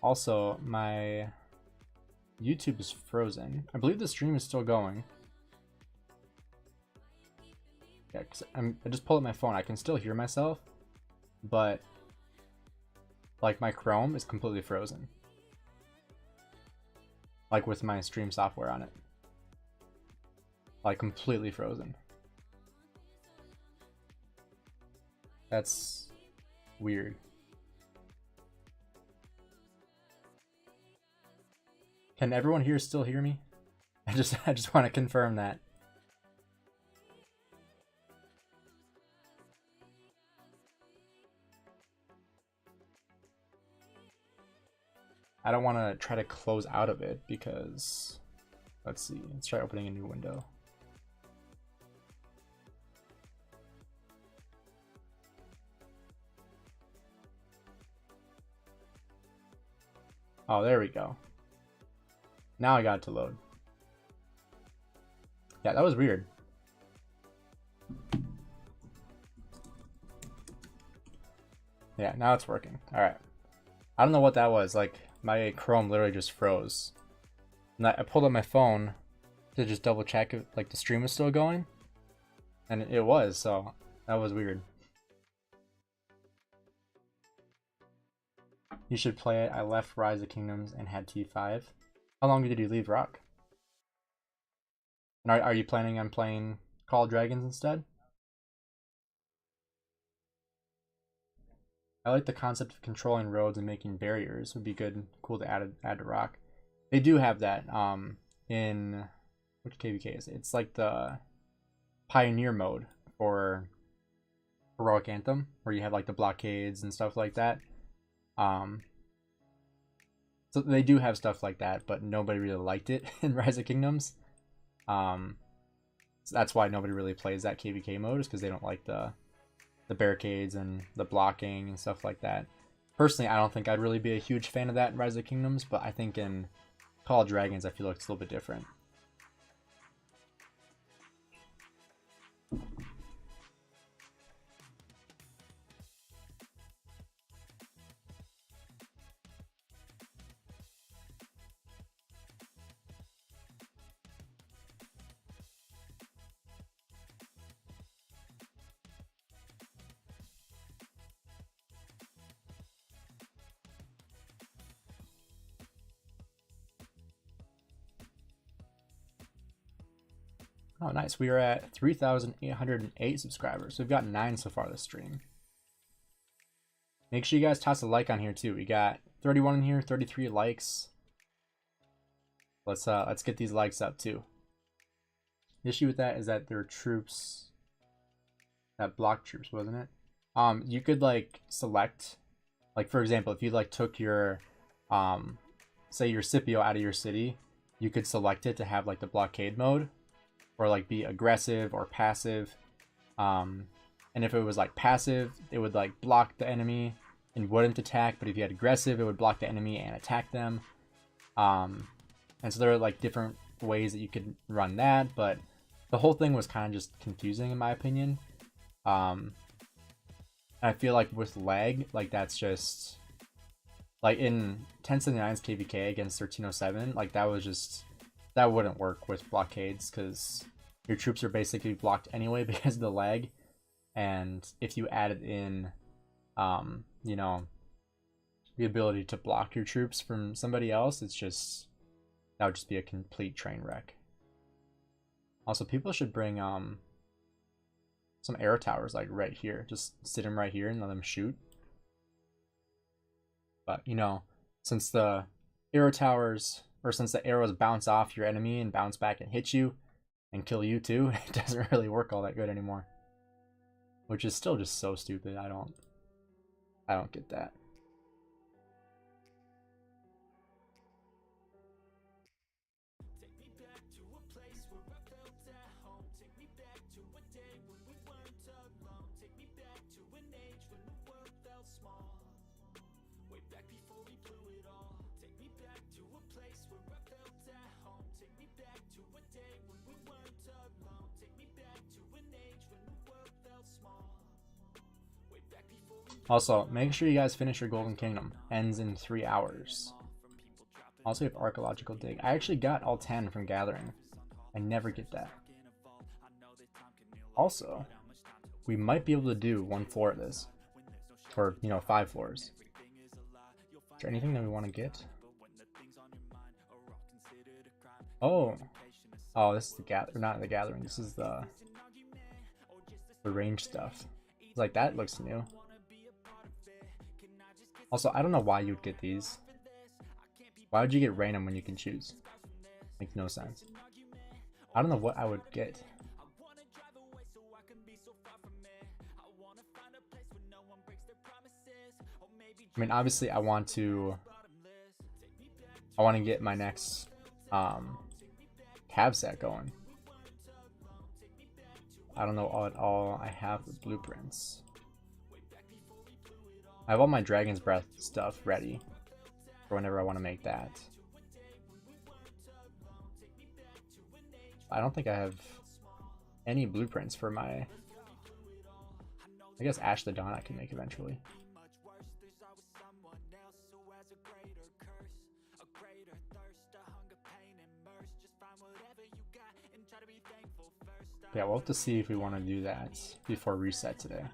Also, my YouTube is frozen. I believe the stream is still going. Yeah, cause I just pulled up my phone. I can still hear myself, but like my Chrome is completely frozen. Like with my stream software on it. Like completely frozen. That's weird. Can everyone here still hear me? I just want to confirm that. I don't want to try to close out of it because, let's see, let's try opening a new window. Oh, there we go. Now I got it to load. Yeah, that was weird. Yeah, now it's working. All right. I don't know what that was. Like, my Chrome literally just froze. And I pulled up my phone to just double check if like the stream was still going. And it was, so that was weird. You should play it. I left Rise of Kingdoms and had T5. How long did you leave Rock? And are you planning on playing Call of Dragons instead? I like the concept of controlling roads and making barriers. Would be good, cool to add to Rock. They do have that in which KVK is it? It's like the Pioneer mode for Heroic Anthem, where you have like the blockades and stuff like that. So they do have stuff like that, but nobody really liked it in Rise of Kingdoms. So that's why nobody really plays that KVK mode, is because they don't like the barricades and the blocking and stuff like that. Personally, I don't think I'd really be a huge fan of that in Rise of Kingdoms, but I think in Call of Dragons, I feel like it's a little bit different. Oh, nice. We are at 3,808 subscribers. We've got 9 so far this stream. Make sure you guys toss a like on here too. We got 31 in here, 33 likes. Let's get these likes up too. The issue with that is that there are troops that block troops, wasn't it? You could like select, like for example, if you like took your say your Scipio out of your city, you could select it to have like the blockade mode, or like be aggressive or passive. And if it was like passive, it would like block the enemy and wouldn't attack, but if you had aggressive, it would block the enemy and attack them. And so there are like different ways that you could run that, but the whole thing was kind of just confusing in my opinion. I feel like with lag, like that's just like in 1079's KVK against 1307, like that wouldn't work with blockades because your troops are basically blocked anyway because of the lag. And if you added in, you know, the ability to block your troops from somebody else, that would just be a complete train wreck. Also, people should bring some arrow towers like right here. Just sit them right here and let them shoot. But you know, since the arrows bounce off your enemy and bounce back and hit you, and kill you too, it doesn't really work all that good anymore. Which is still just so stupid. I don't get that. Also, make sure you guys finish your Golden Kingdom. Ends in 3 hours. Also, you have Archaeological Dig. I actually got all 10 from Gathering. I never get that. Also, we might be able to do 1 floor of this. Or, you know, 5 floors. Is there anything that we want to get? Oh. Oh, this is the Gathering. Not the Gathering. This is the range stuff. It's like, that looks new. Also, I don't know why you'd get these. Why would you get random when you can choose? Makes no sense. I don't know what I would get. I mean, obviously, I want to get my next cav set going. I don't know at all. I have the blueprints. I have all my Dragon's Breath stuff ready for whenever I want to make that. I don't think I have any blueprints for my... I guess Ash the Dawn I can make eventually. Yeah, we'll have to see if we want to do that before reset today.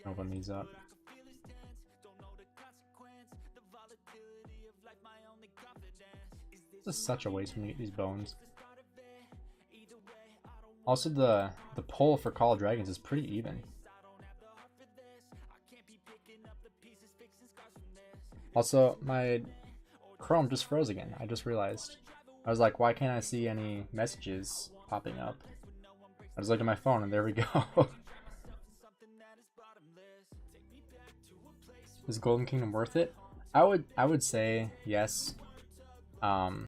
Open these up. This is such a waste when you get these bones. Also, the pull for Call of Dragons is pretty even. Also, my Chrome just froze again. I just realized. I was like, why can't I see any messages popping up? I just looked at my phone and there we go. Is Golden Kingdom worth it? I would say yes.